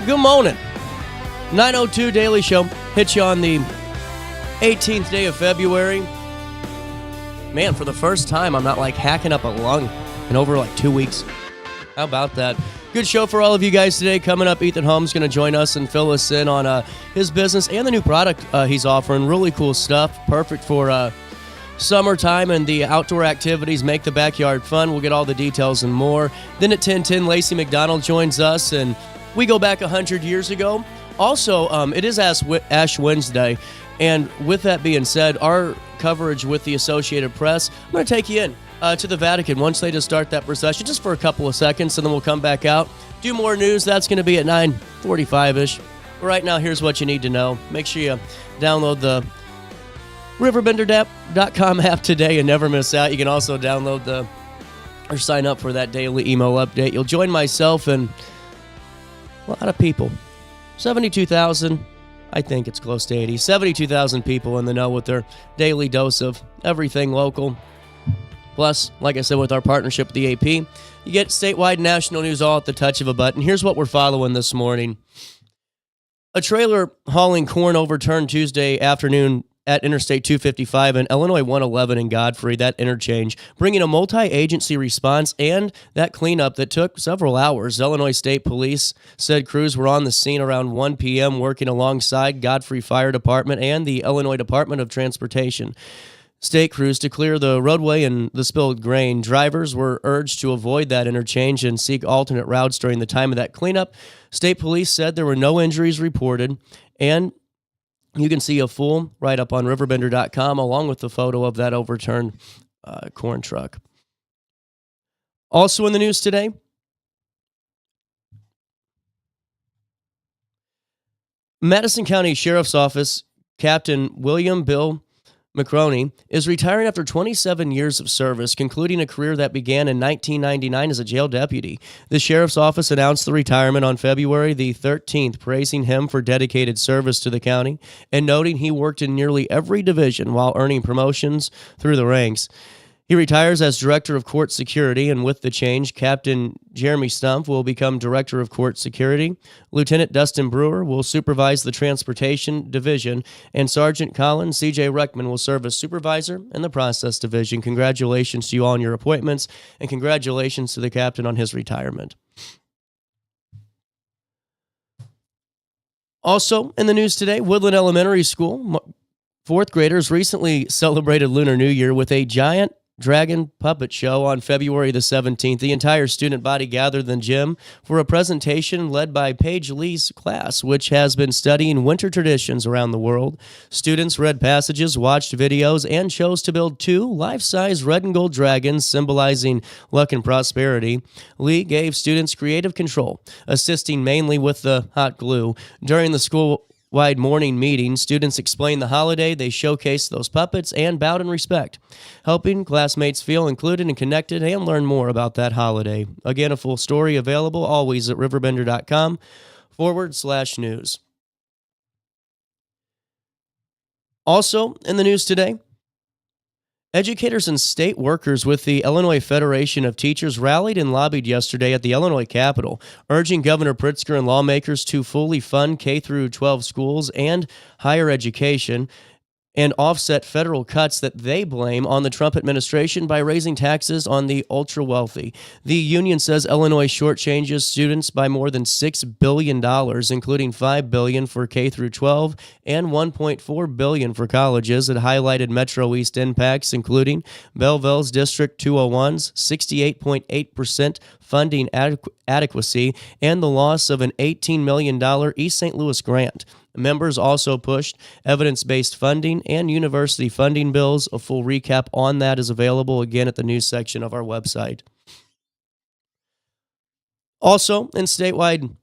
Good morning. 9:02 Daily Show hits you on the 18th day of February. Man, for the first time, I'm not like hacking up a lung in over like 2 weeks. How about that? Good show for all of you guys today. Coming up, Ethan Holmes going to join us and fill us in on his business and the new product he's offering. Really cool stuff. Perfect for summertime and the outdoor activities. Make the backyard fun. We'll get all the details and more. Then at 10:10, Lacy McDonald joins us, and we go back 100 years ago. Also, it is Ash Wednesday, and with that being said, our coverage with the Associated Press, I'm going to take you in to the Vatican once they just start that procession, just for a couple of seconds, and then we'll come back out, do more news. That's going to be at 9:45-ish. Right now, here's what you need to know. Make sure you download the RiverBender.com app today and never miss out. You can also download or sign up for that daily email update. You'll join myself and a lot of people. 72,000, I think it's close to 80. 72,000 people in the know with their daily dose of everything local. Plus, like I said, with our partnership with the AP, you get statewide and national news all at the touch of a button. Here's what we're following this morning. A trailer hauling corn overturned Tuesday afternoon at Interstate 255 and Illinois 111 in Godfrey, that interchange, bringing a multi-agency response and that cleanup that took several hours. Illinois State Police said crews were on the scene around 1 p.m. working alongside Godfrey Fire Department and the Illinois Department of Transportation. State crews to clear the roadway and the spilled grain. Drivers were urged to avoid that interchange and seek alternate routes during the time of that cleanup. State police said there were no injuries reported, and you can see a full write-up on RiverBender.com along with the photo of that overturned corn truck. Also in the news today, Madison County Sheriff's Office Captain William Bill McCroney is retiring after 27 years of service, concluding a career that began in 1999 as a jail deputy. The sheriff's office announced the retirement on February the 13th, praising him for dedicated service to the county and noting he worked in nearly every division while earning promotions through the ranks. He retires as Director of Court Security, and with the change, Captain Jeremy Stumpf will become Director of Court Security. Lieutenant Dustin Brewer will supervise the Transportation Division, and Sergeant Colin C.J. Reckman will serve as Supervisor in the Process Division. Congratulations to you all on your appointments, and congratulations to the Captain on his retirement. Also in the news today, Woodland Elementary School fourth graders recently celebrated Lunar New Year with a giant Dragon Puppet Show on February the 17th. The entire student body gathered in the gym for a presentation led by Paige Lee's class, which has been studying winter traditions around the world. Students read passages, watched videos, and chose to build 2 life-size red and gold dragons symbolizing luck and prosperity. Lee gave students creative control, assisting mainly with the hot glue. During the school-wide morning meeting, students explained the holiday, they showcased those puppets, and bowed in respect, helping classmates feel included and connected and learn more about that holiday. Again, a full story available always at RiverBender.com/news. Also in the news today, educators and state workers with the Illinois Federation of Teachers rallied and lobbied yesterday at the Illinois Capitol, urging Governor Pritzker and lawmakers to fully fund K-12 schools and higher education and offset federal cuts that they blame on the Trump administration by raising taxes on the ultra-wealthy. The union says Illinois shortchanges students by more than $6 billion, including $5 billion for K-12 and $1.4 billion for colleges. It highlighted Metro East impacts, including Belleville's District 201's 68.8% funding adequacy and the loss of an $18 million East St. Louis grant. Members also pushed evidence-based funding and university funding bills. A full recap on that is available again at the news section of our website. Also, in statewide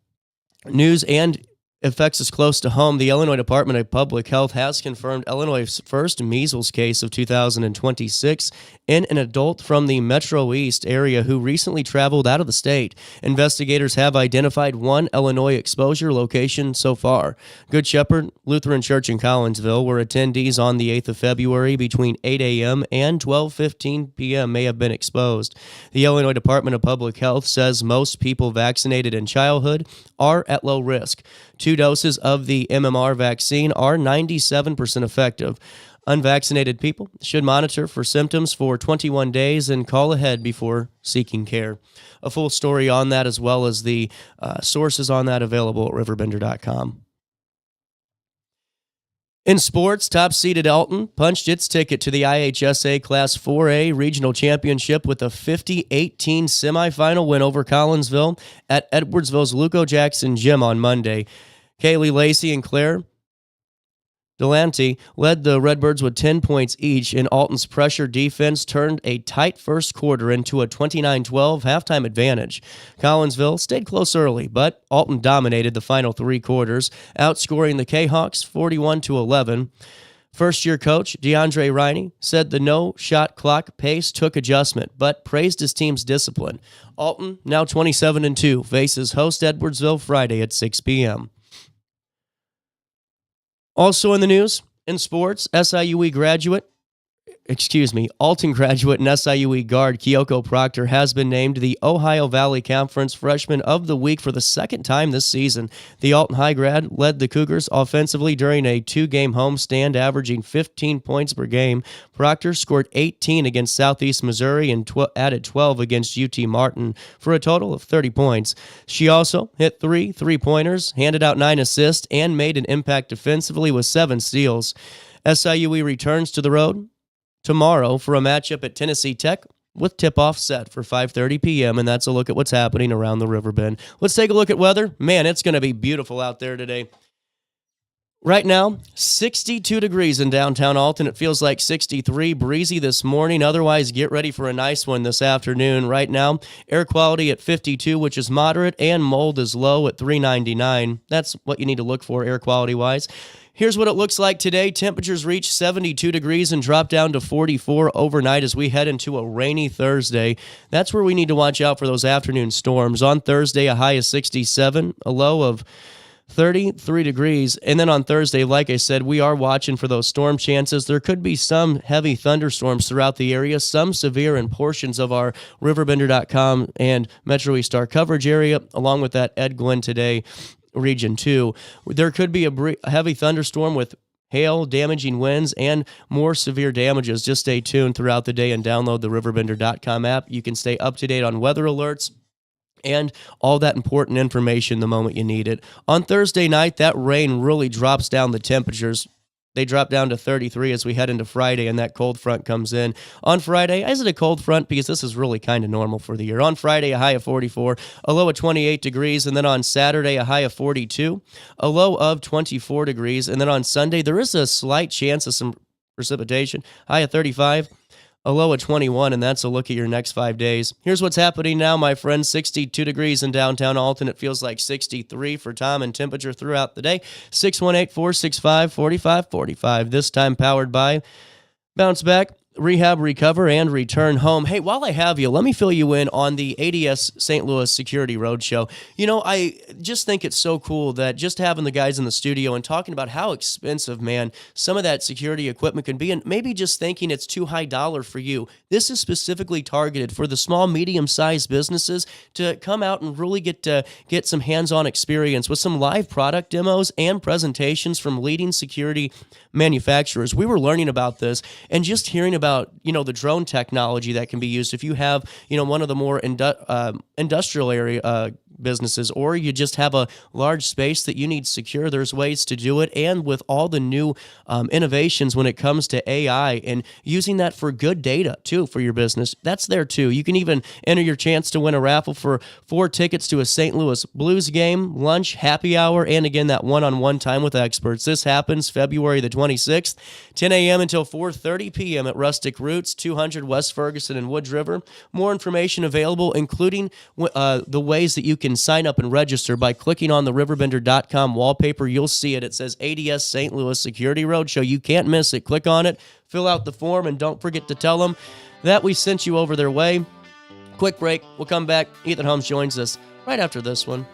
news and affects us close to home. The Illinois Department of Public Health has confirmed Illinois' first measles case of 2026 in an adult from the Metro East area who recently traveled out of the state. Investigators have identified one Illinois exposure location so far. Good Shepherd Lutheran Church in Collinsville, where attendees on the 8th of February between 8 a.m. and 12:15 p.m. may have been exposed. The Illinois Department of Public Health says most people vaccinated in childhood are at low risk. 2 doses of the MMR vaccine are 97% effective. Unvaccinated people should monitor for symptoms for 21 days and call ahead before seeking care. A full story on that, as well as the sources on that, available at RiverBender.com. In sports, top-seeded Alton punched its ticket to the IHSA Class 4A Regional Championship with a 50-18 semifinal win over Collinsville at Edwardsville's Luco Jackson Gym on Monday. Kaylee, Lacy, and Claire Delante led the Redbirds with 10 points each, and Alton's pressure defense turned a tight first quarter into a 29-12 halftime advantage. Collinsville stayed close early, but Alton dominated the final 3 quarters, outscoring the K-Hawks 41-11. First-year coach DeAndre Riney said the no-shot clock pace took adjustment, but praised his team's discipline. Alton, now 27-2, faces host Edwardsville Friday at 6 p.m. Also in the news, in sports, Alton graduate and SIUE guard Kyoko Proctor has been named the Ohio Valley Conference Freshman of the Week for the second time this season. The Alton High grad led the Cougars offensively during a 2-game homestand, averaging 15 points per game. Proctor scored 18 against Southeast Missouri and added 12 against UT Martin for a total of 30 points. She also hit 3 three-pointers, handed out 9 assists, and made an impact defensively with 7 steals. SIUE returns to the road tomorrow for a matchup at Tennessee Tech with tip-off set for 5:30 p.m., and that's a look at what's happening around the Riverbend. Let's take a look at weather. Man, it's going to be beautiful out there today. Right now, 62 degrees in downtown Alton. It feels like 63, breezy this morning. Otherwise, get ready for a nice one this afternoon. Right now, air quality at 52, which is moderate, and mold is low at 399. That's what you need to look for air quality-wise. Here's what it looks like today. Temperatures reach 72 degrees and drop down to 44 overnight as we head into a rainy Thursday. That's where we need to watch out for those afternoon storms. On Thursday, a high of 67, a low of 33 degrees. And then on Thursday, like I said, we are watching for those storm chances. There could be some heavy thunderstorms throughout the area, some severe in portions of our RiverBender.com and Metro East Star coverage area, along with that Ed Glenn Today Region 2. There could be a heavy thunderstorm with hail, damaging winds, and more severe damages. Just stay tuned throughout the day and download the RiverBender.com app. You can stay up to date on weather alerts and all that important information the moment you need it. On Thursday night, that rain really drops down the temperatures. They drop down to 33 as we head into Friday, and that cold front comes in. On Friday, is it a cold front? Because this is really kind of normal for the year. On Friday, a high of 44, a low of 28 degrees, and then on Saturday, a high of 42, a low of 24 degrees, and then on Sunday, there is a slight chance of some precipitation, high of 35, a low of 21, and that's a look at your next 5 days. Here's what's happening now, my friends. 62 degrees in downtown Alton. It feels like 63 for time and temperature throughout the day. 618-465-4545. This time powered by Bounce Back, Rehab, Recover, and Return Home. Hey, while I have you, let me fill you in on the ADS St. Louis Security Roadshow. You know, I just think it's so cool that just having the guys in the studio and talking about how expensive, man, some of that security equipment can be, and maybe just thinking it's too high dollar for you. This is specifically targeted for the small, medium-sized businesses to come out and really get some hands-on experience with some live product demos and presentations from leading security manufacturers. We were learning about this and just hearing about, the drone technology that can be used if you have, one of the more industrial area businesses, or you just have a large space that you need secure. There's ways to do it, and with all the new innovations when it comes to AI and using that for good data too for your business, that's there too. You can even enter your chance to win a raffle for 4 tickets to a St. Louis Blues game, lunch, happy hour, and again that one-on-one time with experts. This happens February the 26th, 10 a.m. until 4:30 p.m. at Rustic Roots, 200 West Ferguson and Woods River. More information available, including the ways that you can can sign up and register by clicking on the RiverBender.com wallpaper. You'll see it. It says ADS St. Louis Security Roadshow. You can't miss it. Click on it, fill out the form, and don't forget to tell them that we sent you over their way. Quick break. We'll come back. Ethan Holmes joins us right after this one.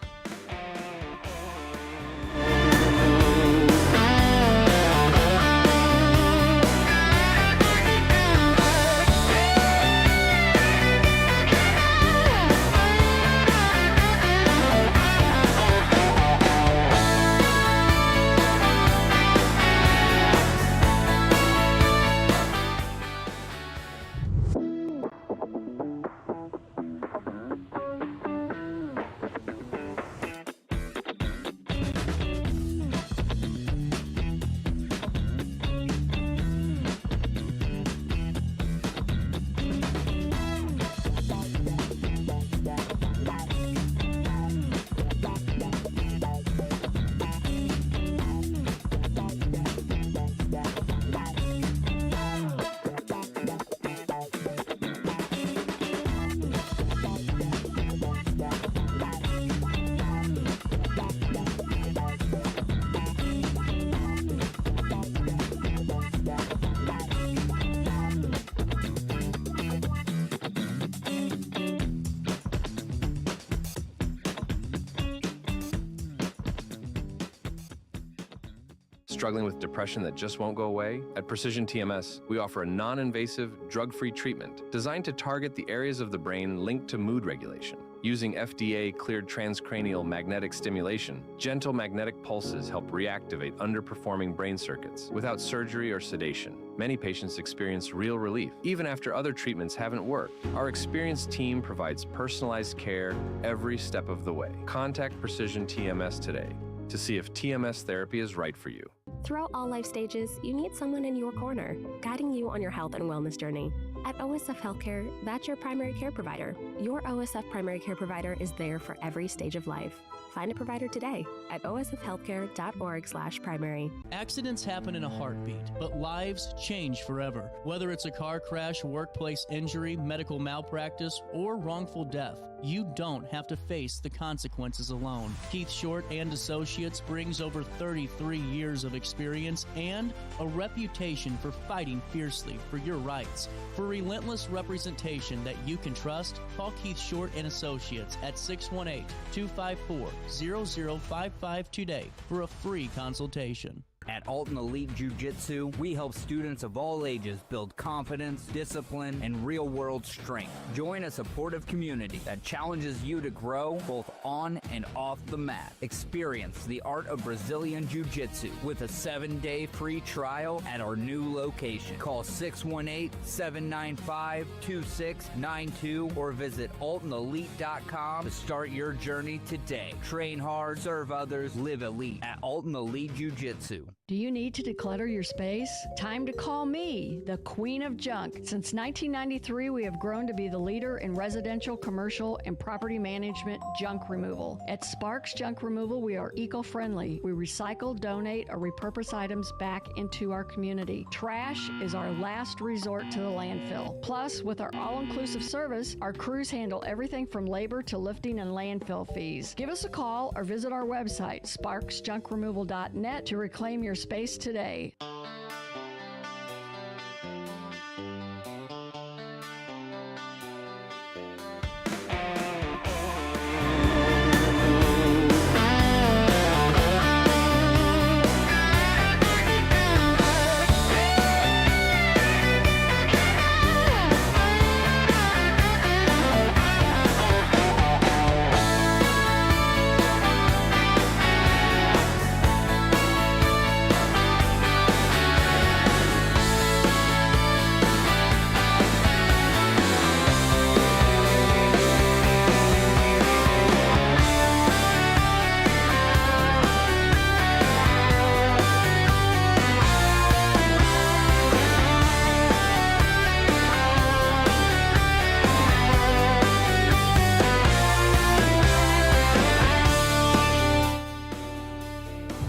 Struggling with depression that just won't go away? At Precision TMS, we offer a non-invasive, drug-free treatment designed to target the areas of the brain linked to mood regulation. Using FDA-cleared transcranial magnetic stimulation, gentle magnetic pulses help reactivate underperforming brain circuits without surgery or sedation. Many patients experience real relief, even after other treatments haven't worked. Our experienced team provides personalized care every step of the way. Contact Precision TMS today to see if TMS therapy is right for you. Throughout all life stages, you need someone in your corner, guiding you on your health and wellness journey. At OSF Healthcare, that's your primary care provider. Your OSF primary care provider is there for every stage of life. Find a provider today at osfhealthcare.org/primary. Accidents happen in a heartbeat, but lives change forever. Whether it's a car crash, workplace injury, medical malpractice, or wrongful death, you don't have to face the consequences alone. Keith Short and Associates brings over 33 years of experience and a reputation for fighting fiercely for your rights. For relentless representation that you can trust, call Keith Short and Associates at 618-254-0055 today for a free consultation. At Alton Elite Jiu-Jitsu, we help students of all ages build confidence, discipline, and real-world strength. Join a supportive community that challenges you to grow both on and off the mat. Experience the art of Brazilian Jiu-Jitsu with a 7-day free trial at our new location. Call 618-795-2692 or visit altonelite.com to start your journey today. Train hard, serve others, live elite at Alton Elite Jiu-Jitsu. Do you need to declutter your space? Time to call me, the Queen of Junk. Since 1993, we have grown to be the leader in residential, commercial, and property management junk removal. At Sparks Junk Removal, we are eco-friendly. We recycle, donate, or repurpose items back into our community. Trash is our last resort to the landfill. Plus, with our all-inclusive service, our crews handle everything from labor to lifting and landfill fees. Give us a call or visit our website, sparksjunkremoval.net, to reclaim your space today.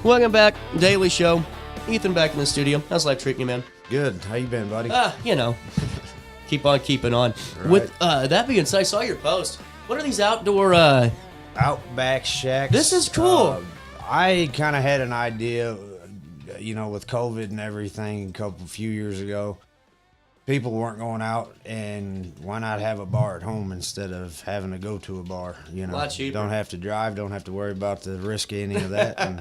Welcome back, Daily Show. Ethan back in the studio. How's life treating you, man? Good. How you been, buddy? You know, keep on keeping on. Right. With that being said, I saw your post. What are these outdoor Outback Shacks. This is cool. I kind of had an idea, with COVID and everything a few years ago. People weren't going out, and why not have a bar at home instead of having to go to a bar? A lot cheaper. Don't have to drive, don't have to worry about the risk of any of that, and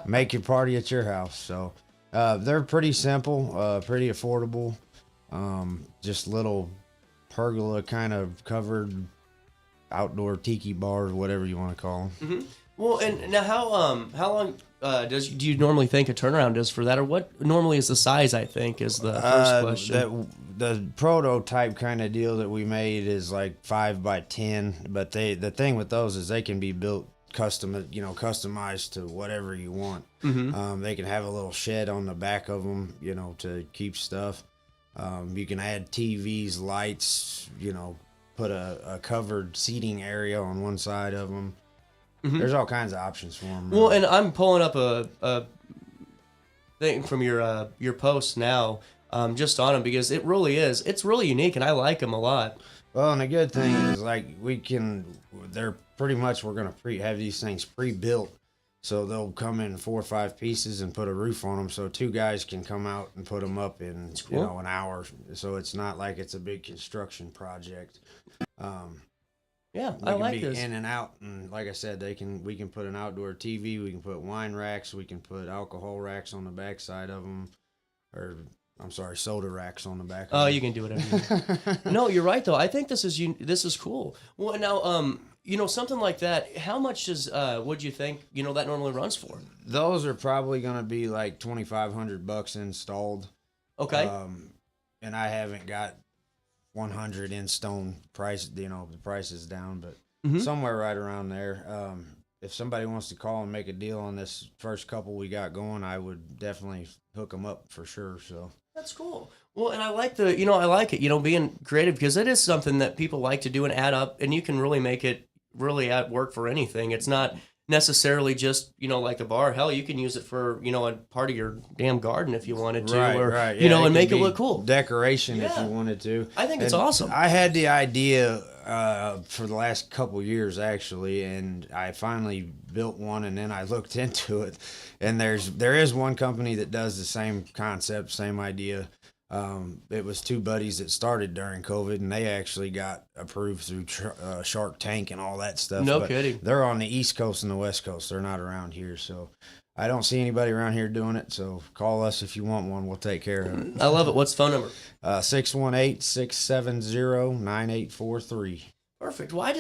make your party at your house. So they're pretty simple, pretty affordable, just little pergola kind of covered outdoor tiki bars, whatever you want to call them. Mm-hmm. Well, and now how long do you normally think a turnaround is for that, or what normally is the size? I think is the first question. The prototype kind of deal that we made is like 5 by 10, but the thing with those is they can be built customized to whatever you want. Mm-hmm. They can have a little shed on the back of them, to keep stuff. You can add TVs, lights, put a covered seating area on one side of them. Mm-hmm. There's all kinds of options for them. Well, and I'm pulling up a thing from your post now, just on them, because it's really unique, and I like them a lot. Well, and the good thing is, we're going to have these things pre-built, so they'll come in 4 or 5 pieces and put a roof on them, so 2 guys can come out and put them up in an hour. So it's not like it's a big construction project. Yeah, I like this. this. In and out, and like I said, we can put an outdoor TV, we can put wine racks, we can put alcohol racks on the back side of them, soda racks on the back. Oh, you can do whatever you want. No, you're right though. I think this is cool. Well, and now something like that. How much would you think that normally runs for? Those are probably going to be like $2,500 installed. Okay. And I haven't got 100 in stone price, the price is down, but somewhere right around there. If somebody wants to call and make a deal on this first couple we got going, I would definitely hook them up for sure. So that's cool. Well, and I like it, being creative, because it is something that people like to do and add up, and you can really make it really at work for anything. It's not necessarily just, like a bar. Hell, you can use it for, a part of your damn garden if you wanted to, right. Yeah, and make it look cool. Decoration if you wanted to. I think it's awesome. I had the idea for the last couple years, actually, and I finally built one, and then I looked into it, and there is one company that does the same concept, same idea. It was 2 buddies that started during COVID, and they actually got approved through Shark Tank and all that stuff. No kidding. They're on the East Coast and the West Coast. They're not around here, so I don't see anybody around here doing it. So call us if you want one. We'll take care of it. I love it. What's the phone number? 618-670-9843. Perfect. Well, I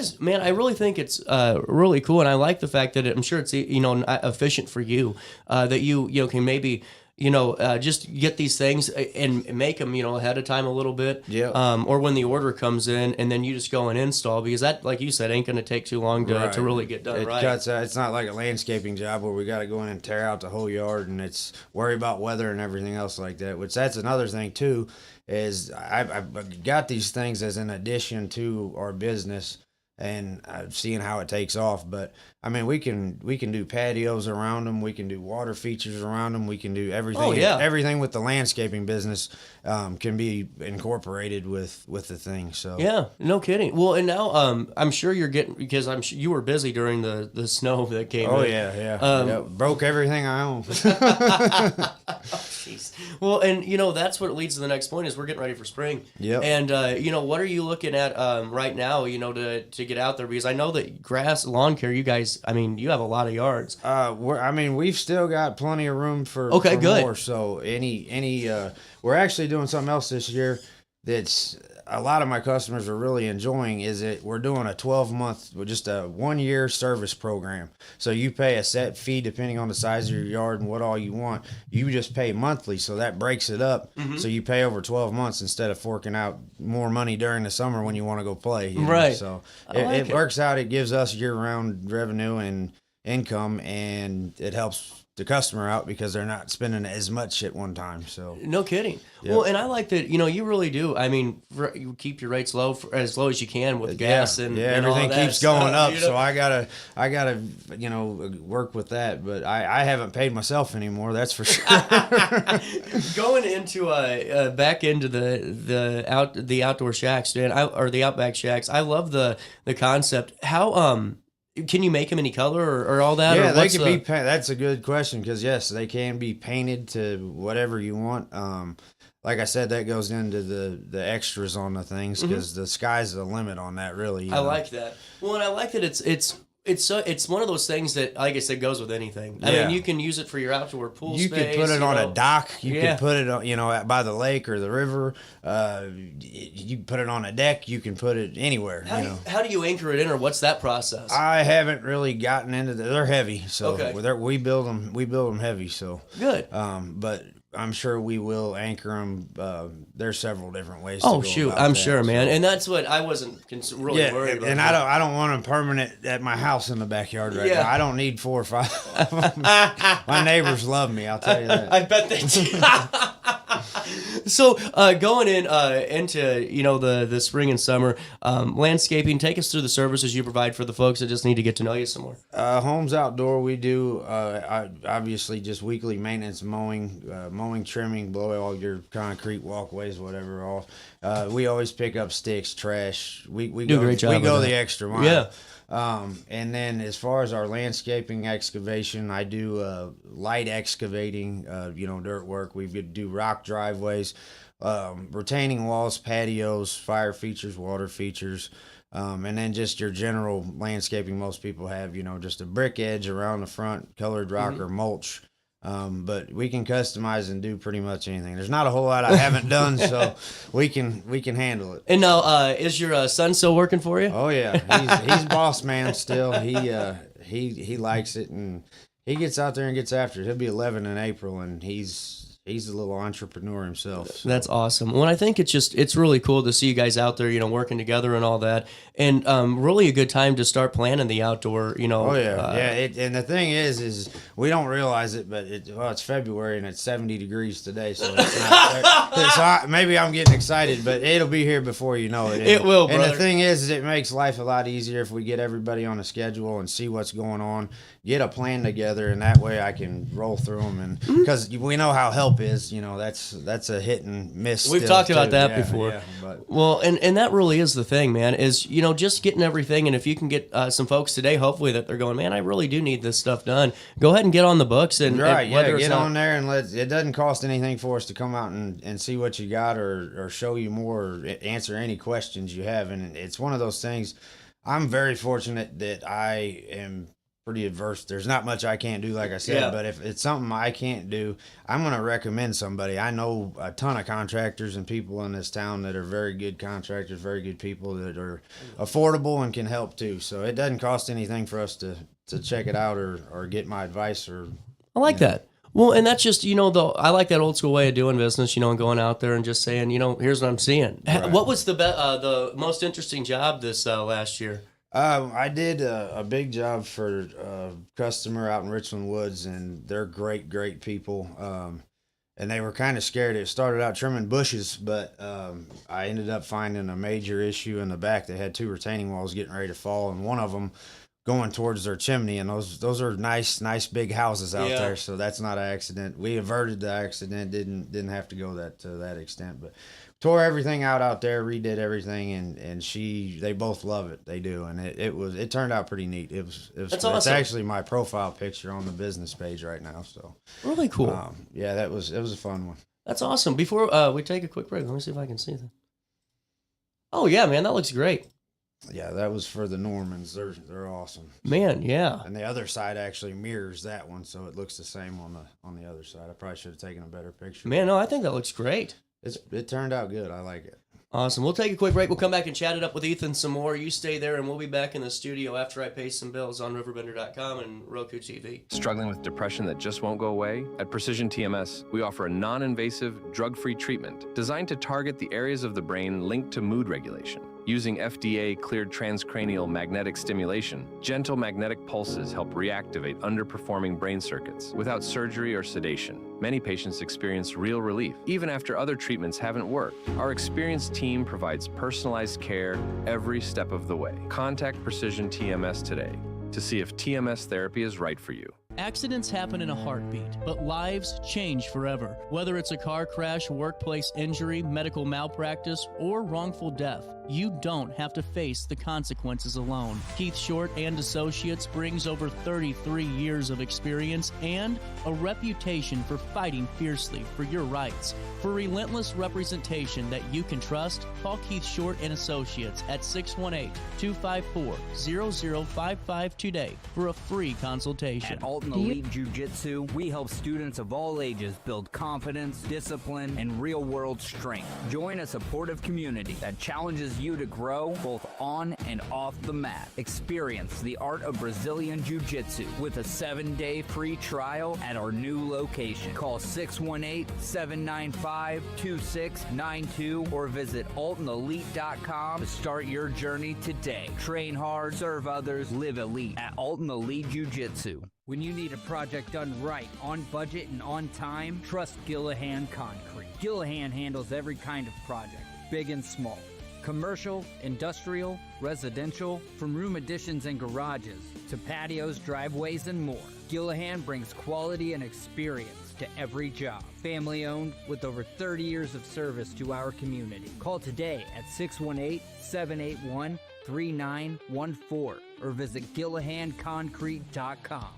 really think it's really cool, and I like the fact that I'm sure it's efficient for you, that you can maybe just get these things and make them ahead of time a little bit. Yeah. Or when the order comes in, and then you just go and install, because that, like you said, ain't going to take too long to really get done right. It's not like a landscaping job where we got to go in and tear out the whole yard, and it's worry about weather and everything else like that. Which that's another thing too. Is I've got these things as an addition to our business, and seeing how it takes off. But I mean, we can do patios around them. We can do water features around them. We can do everything. Oh, yeah. Everything with the landscaping business can be incorporated with the thing. So yeah, no kidding. Well, and now I'm sure you're getting, because I'm sure you were busy during the snow that came. Oh in. yeah. Broke everything I own. Jeez. Well, and that's what leads to the next point, is we're getting ready for spring. Yep. And what are you looking at right now? To get out there, because I know that lawn care, you guys, you have a lot of yards. We've still got plenty of room for good. more. So we're actually doing something else this year that's a lot of my customers are really enjoying. Is it we're doing a 12-month, just a 1-year service program. So you pay a set fee depending on the size of your yard and what all you want. You just pay monthly, so that breaks it up. Mm-hmm. So you pay over 12 months instead of forking out more money during the summer when you want to go play. Right. So it works out. It gives us year-round revenue and income, and it helps the customer out because they're not spending as much at one time. So no kidding. Yep. Well, and I like that, you really do. You keep your rates as low as you can with gas and everything all keeps going stuff, up. So I gotta work with that, but I haven't paid myself anymore. That's for sure. Going into back into the outdoor shacks, man, or the Outback Shacks. I love the concept. How Can you make them any color or all that? Yeah, or they can be. That's a good question because yes, they can be painted to whatever you want. Like I said, that goes into the extras on the things because the sky's the limit on that. Really, I like that. Well, and I like that it's one of those things that, like I said, goes with anything. I mean, you can use it for your outdoor pool you space. You could put it on a dock. You could put it on, by the lake or the river. You can put it on a deck. You can put it anywhere. How do you anchor it in, or what's that process? I haven't really gotten into they're heavy, so we build them. We build them heavy, so good. But I'm sure we will anchor them. There's several different ways. Oh, to go shoot, about I'm that, sure, man, and that's what I wasn't really worried about. And I don't want them permanent at my house in the backyard right now. I don't need 4 or 5. My neighbors love me. I'll tell you that. I bet they do. So going into the spring and summer landscaping, take us through the services you provide for the folks that just need to get to know you some more. Holmes Outdoor, we do obviously just weekly maintenance, mowing, trimming, blow all your concrete walkways, whatever off. We always pick up sticks, trash. We do a great job. We go the extra mile. Yeah. And then as far as our landscaping excavation, I do light excavating, dirt work. We do rock driveways, retaining walls, patios, fire features, water features, and then just your general landscaping most people have, just a brick edge around the front, colored rock or mulch. But we can customize and do pretty much anything. There's not a whole lot I haven't done, so we can handle it. And now, is your son still working for you? Oh yeah, he's boss man still. He likes it, and he gets out there and gets after it. He'll be 11 in April, and he's a little entrepreneur himself. So. That's awesome. Well, I think it's really cool to see you guys out there, working together and all that, and really a good time to start planning the outdoor, Oh yeah, and the thing is we don't realize it, but it's February and it's 70 degrees today, so it's not. Maybe I'm getting excited, but it'll be here before you know it. It will, brother. And the thing is it makes life a lot easier if we get everybody on a schedule and see what's going on, get a plan together, and that way I can roll through them, and because we know how help is, that's a hit and miss. We've talked about that before. Yeah, but. Well, and that really is the thing, man, is, just getting everything. And if you can get some folks today, hopefully that they're going, man, I really do need this stuff done. Go ahead and get on the books. And get on there and it doesn't cost anything for us to come out and see what you got or show you more or answer any questions you have. And it's one of those things. I'm very fortunate that I am pretty adverse. There's not much I can't do, like I said, but if it's something I can't do, I'm going to recommend somebody. I know a ton of contractors and people in this town that are very good contractors, very good people that are affordable and can help too. So it doesn't cost anything for us to check it out or get my advice. Or I like that. Well, and that's just, I like that old school way of doing business, and going out there and just saying, here's what I'm seeing. Right. What was the most interesting job this last year? I did a big job for a customer out in Richland Woods, and they're great, great people. And they were kind of scared. It started out trimming bushes, but I ended up finding a major issue in the back. They had 2 retaining walls getting ready to fall, and one of them going towards their chimney. And those are nice big houses out there, so that's not an accident. We averted the accident. Didn't have to go to that extent, but. Tore everything out there, redid everything, and they both love it. They do, and it turned out pretty neat. That's awesome. It's actually my profile picture on the business page right now. So really cool. It was a fun one. That's awesome. Before we take a quick break, let me see if I can see that. Oh yeah, man, that looks great. Yeah, that was for the Normans. They're awesome. Man, yeah. And the other side actually mirrors that one, so it looks the same on the other side. I probably should have taken a better picture. Man, no, I think that looks great. It turned out good. I like it. Awesome. We'll take a quick break. We'll come back and chat it up with Ethan some more. You stay there, and we'll be back in the studio after I pay some bills on RiverBender.com and Roku TV. Struggling with depression that just won't go away? At Precision TMS, we offer a non-invasive, drug-free treatment designed to target the areas of the brain linked to mood regulation. Using FDA-cleared transcranial magnetic stimulation, gentle magnetic pulses help reactivate underperforming brain circuits without surgery or sedation. Many patients experience real relief, even after other treatments haven't worked. Our experienced team provides personalized care every step of the way. Contact Precision TMS today to see if TMS therapy is right for you. Accidents happen in a heartbeat, but lives change forever. Whether it's a car crash, workplace injury, medical malpractice, or wrongful death, you don't have to face the consequences alone. Keith Short and Associates brings over 33 years of experience and a reputation for fighting fiercely for your rights. For relentless representation that you can trust, call Keith Short and Associates at 618-254-0055 today for a free consultation. At Alton Elite Jiu-Jitsu, we help students of all ages build confidence, discipline, and real-world strength. Join a supportive community that challenges you to grow both on and off the mat. Experience the art of Brazilian Jiu-Jitsu with a 7-day free trial at our new location. Call 618-795-2692 or visit AltonElite.com to start your journey today. Train hard, serve others, live elite at Alton Elite Jiu-Jitsu. When you need a project done right, on budget and on time, trust Gillahan Concrete. Gillahan handles every kind of project, big and small. Commercial, industrial, residential, from room additions and garages to patios, driveways, and more. Gillahan brings quality and experience to every job. Family owned with over 30 years of service to our community. Call today at 618-781-3914 or visit GillahanConcrete.com.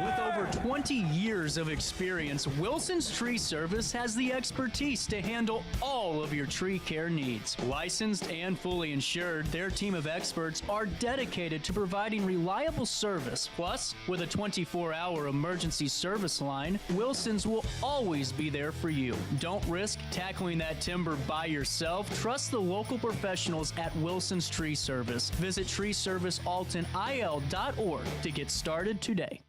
With over 20 years of experience, Wilson's Tree Service has the expertise to handle all of your tree care needs. Licensed and fully insured, their team of experts are dedicated to providing reliable service. Plus, with a 24-hour emergency service line, Wilson's will always be there for you. Don't risk tackling that timber by yourself. Trust the local professionals at Wilson's Tree Service. Visit treeservicealtonil.org to get started today.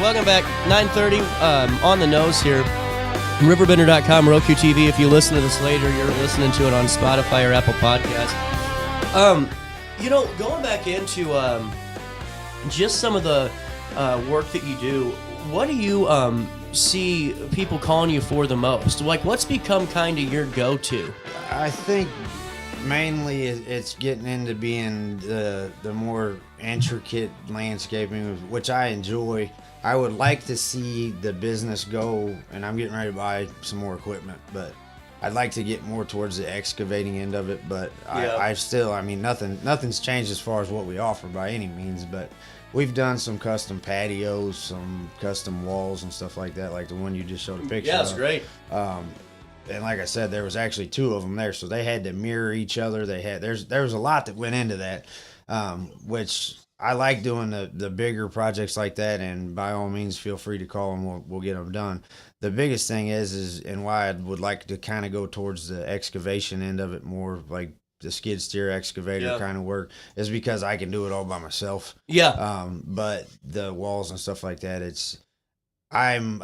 Welcome back, 9:30, on the nose here. RiverBender.com, Roku TV. If you listen to this later, you're listening to it on Spotify or Apple Podcasts. Going back into just some of the work that you do, what do you see people calling you for the most? Like, what's become kind of your go-to? I think mainly it's getting into being the more intricate landscaping, which I enjoy. I would like to see the business go, and I'm getting ready to buy some more equipment, but I'd like to get more towards the excavating end of it. But yeah. I still, nothing's changed as far as what we offer by any means, but we've done some custom patios, some custom walls and stuff like that, like the one you just showed a picture of. Yeah, it's great. And like I said, there was actually 2 of them there, so they had to mirror each other. There was a lot that went into that, which I like doing the bigger projects like that, and by all means, feel free to call and we'll get them done. The biggest thing is and why I would like to kind of go towards the excavation end of it more, like the skid steer excavator kind of work, is because I can do it all by myself. Yeah. But the walls and stuff like that, I'm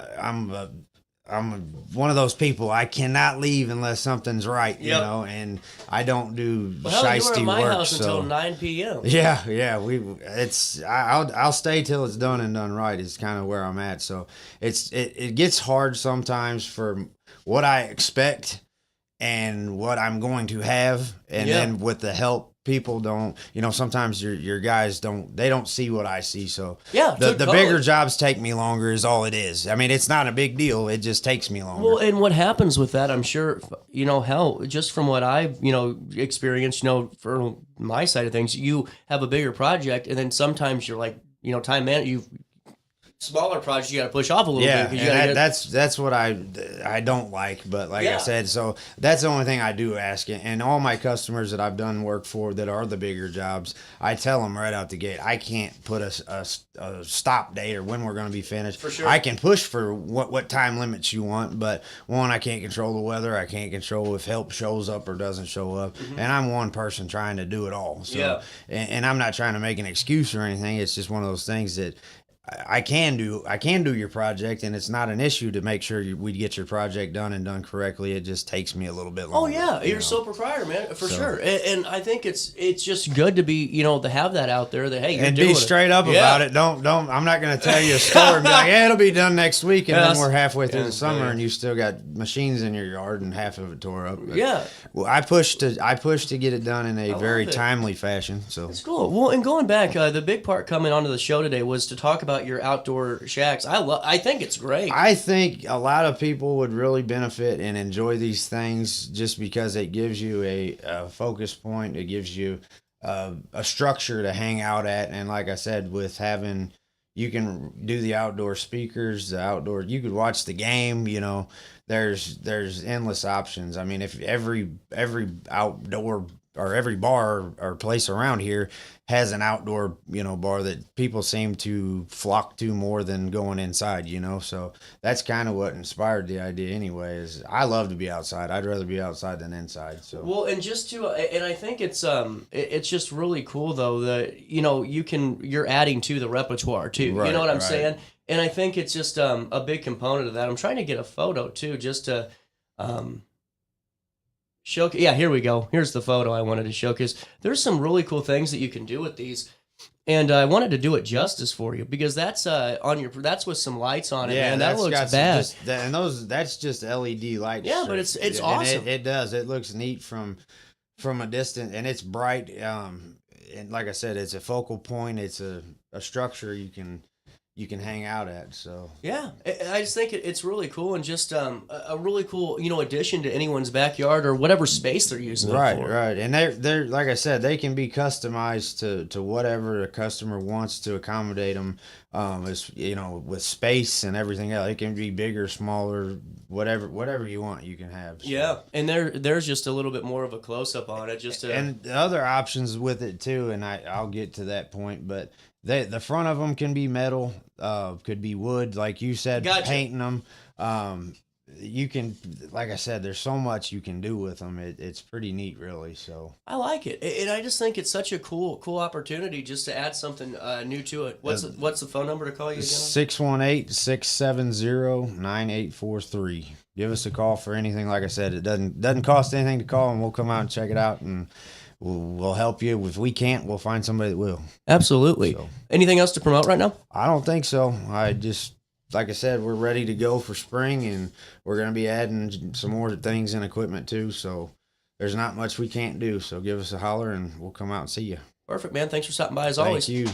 one of those people. I cannot leave unless something's right, you know, and I don't do shiesty work. You were at my house until 9 p.m. Yeah. I'll stay till it's done and done right. Is kind of where I'm at. So it gets hard sometimes for what I expect and what I'm going to have, and then with the help. People don't, sometimes your guys don't see what I see. So the bigger jobs take me longer is all it is. I mean, it's not a big deal. It just takes me longer. Well, and what happens with that, I'm sure, just from what I've, experienced, for my side of things, you have a bigger project and then sometimes you're like, time man, smaller projects you got to push off a little bit. 'Cause you and gotta that's what I don't like. But like I said, so that's the only thing I do ask it. And all my customers that I've done work for that are the bigger jobs, I tell them right out the gate, I can't put a stop date or when we're going to be finished. For sure. I can push for what time limits you want, but one, I can't control the weather. I can't control if help shows up or doesn't show up. Mm-hmm. And I'm one person trying to do it all. So, and I'm not trying to make an excuse or anything. It's just one of those things that I can do your project, and it's not an issue to make sure we get your project done and done correctly. It just takes me a little bit longer. Oh yeah, you're a sole proprietor, man, for sure. And I think it's just good to be, to have that out there. That hey, you're and doing be straight up about it. Don't. I'm not going to tell you a story and be like, it'll be done next week, and then we're halfway through the summer, and you still got machines in your yard and half of it tore up. But, well, I pushed to get it done in a very timely fashion. So it's cool. Well, and going back, the big part coming onto the show today was to talk about your outdoor shacks. I think it's great. I think a lot of people would really benefit and enjoy these things just because it gives you a focus point. It gives you a structure to hang out at. And like I said, with having, you can do the outdoor speakers, you could watch the game, there's endless options. I mean, if every outdoor or every bar or place around here has an outdoor, bar that people seem to flock to more than going inside, so that's kind of what inspired the idea anyway. Is I love to be outside. I'd rather be outside than inside. So well, and and I think it's just really cool though that you're adding to the repertoire too. Right, you know what I'm saying? And I think it's just a big component of that. I'm trying to get a photo too, just to showcase. Yeah, here we go. Here's the photo I wanted to showcase. There's some really cool things that you can do with these, and I wanted to do it justice for you because that's that's with some lights on it. Yeah, man, that looks bad. That's just LED lights. Yeah, but it's awesome. It does. It looks neat from a distance, and it's bright. And like I said, it's a focal point. It's a structure you can hang out at. So yeah, I just think it's really cool and just a really cool addition to anyone's backyard or whatever space they're using it for. Right. And they're like I said, they can be customized to whatever the customer wants to accommodate them. With space and everything else, it can be bigger, smaller, whatever you want, you can have. So. Yeah, and there's just a little bit more of a close up on it, and the other options with it too. And I'll get to that point, but. The front of them can be metal, could be wood, like you said, painting them. You can, like I said, there's so much you can do with them. It's pretty neat, really. So I like it, and I just think it's such a cool opportunity just to add something new to it. What's the phone number to call you again? 618-670-9843. Give us a call for anything. Like I said, it doesn't cost anything to call, and we'll come out and check it out and. We'll help you. If we can't, we'll find somebody that will. Absolutely. So, anything else to promote right now? I don't think so. Like I said, we're ready to go for spring, and we're going to be adding some more things and equipment too. So there's not much we can't do. So give us a holler, and we'll come out and see you. Perfect, man. Thanks for stopping by as always. Thank you.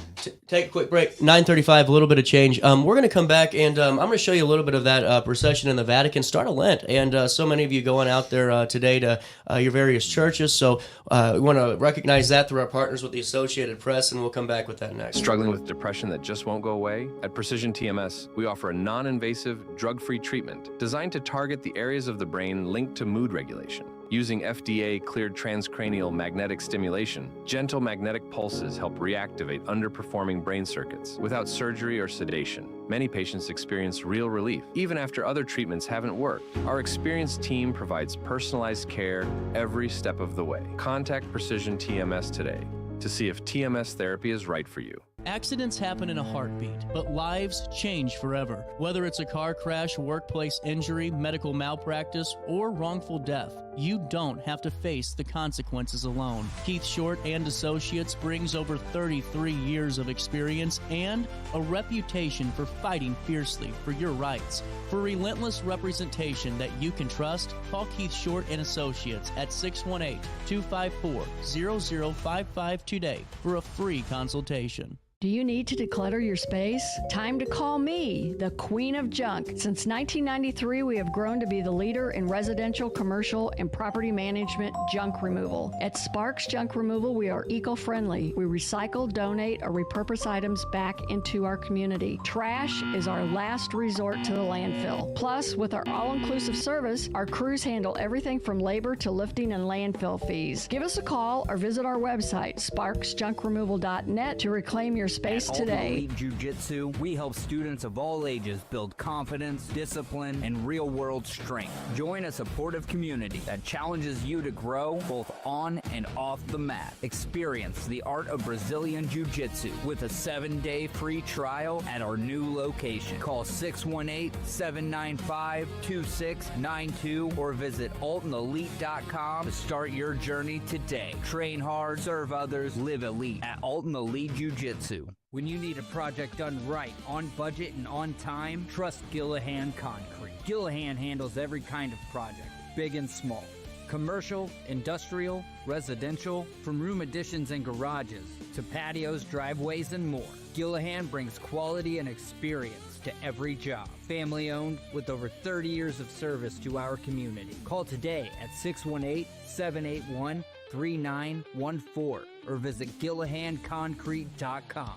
Take a quick break. 9:35, a little bit of change. We're going to come back, and I'm going to show you a little bit of that procession in the Vatican. Start of Lent, and so many of you going out there today to your various churches. So we want to recognize that through our partners with the Associated Press, and we'll come back with that next. Struggling with depression that just won't go away? At Precision TMS, we offer a non-invasive, drug-free treatment designed to target the areas of the brain linked to mood regulation. Using FDA-cleared transcranial magnetic stimulation, gentle magnetic pulses help reactivate underperforming brain circuits without surgery or sedation. Many patients experience real relief, even after other treatments haven't worked. Our experienced team provides personalized care every step of the way. Contact Precision TMS today to see if TMS therapy is right for you. Accidents happen in a heartbeat, but lives change forever. Whether it's a car crash, workplace injury, medical malpractice, or wrongful death, you don't have to face the consequences alone. Keith Short and Associates brings over 33 years of experience and a reputation for fighting fiercely for your rights. For relentless representation that you can trust, call Keith Short and Associates at 618-254-0055 today for a free consultation. Do you need to declutter your space? Time to call me, the Queen of Junk. Since 1993, we have grown to be the leader in residential, commercial, and property management junk removal. At Sparks Junk Removal, we are eco-friendly. We recycle, donate, or repurpose items back into our community. Trash is our last resort to the landfill. Plus, with our all-inclusive service, our crews handle everything from labor to lifting and landfill fees. Give us a call or visit our website, sparksjunkremoval.net, to reclaim your space At today. Alton Elite Jiu-Jitsu, we help students of all ages build confidence, discipline, and real-world strength. Join a supportive community that challenges you to grow both on and off the mat. Experience the art of Brazilian Jiu-Jitsu with a 7-day free trial at our new location. Call 618-795-2692 or visit altonelite.com to start your journey today. Train hard, serve others, live elite at Alton Elite Jiu-Jitsu. When you need a project done right, on budget and on time, trust Gillahan Concrete. Gillahan handles every kind of project, big and small. Commercial, industrial, residential, from room additions and garages to patios, driveways, and more. Gillahan brings quality and experience to every job. Family owned with over 30 years of service to our community. Call today at 618-781-3914 or visit GillahanConcrete.com.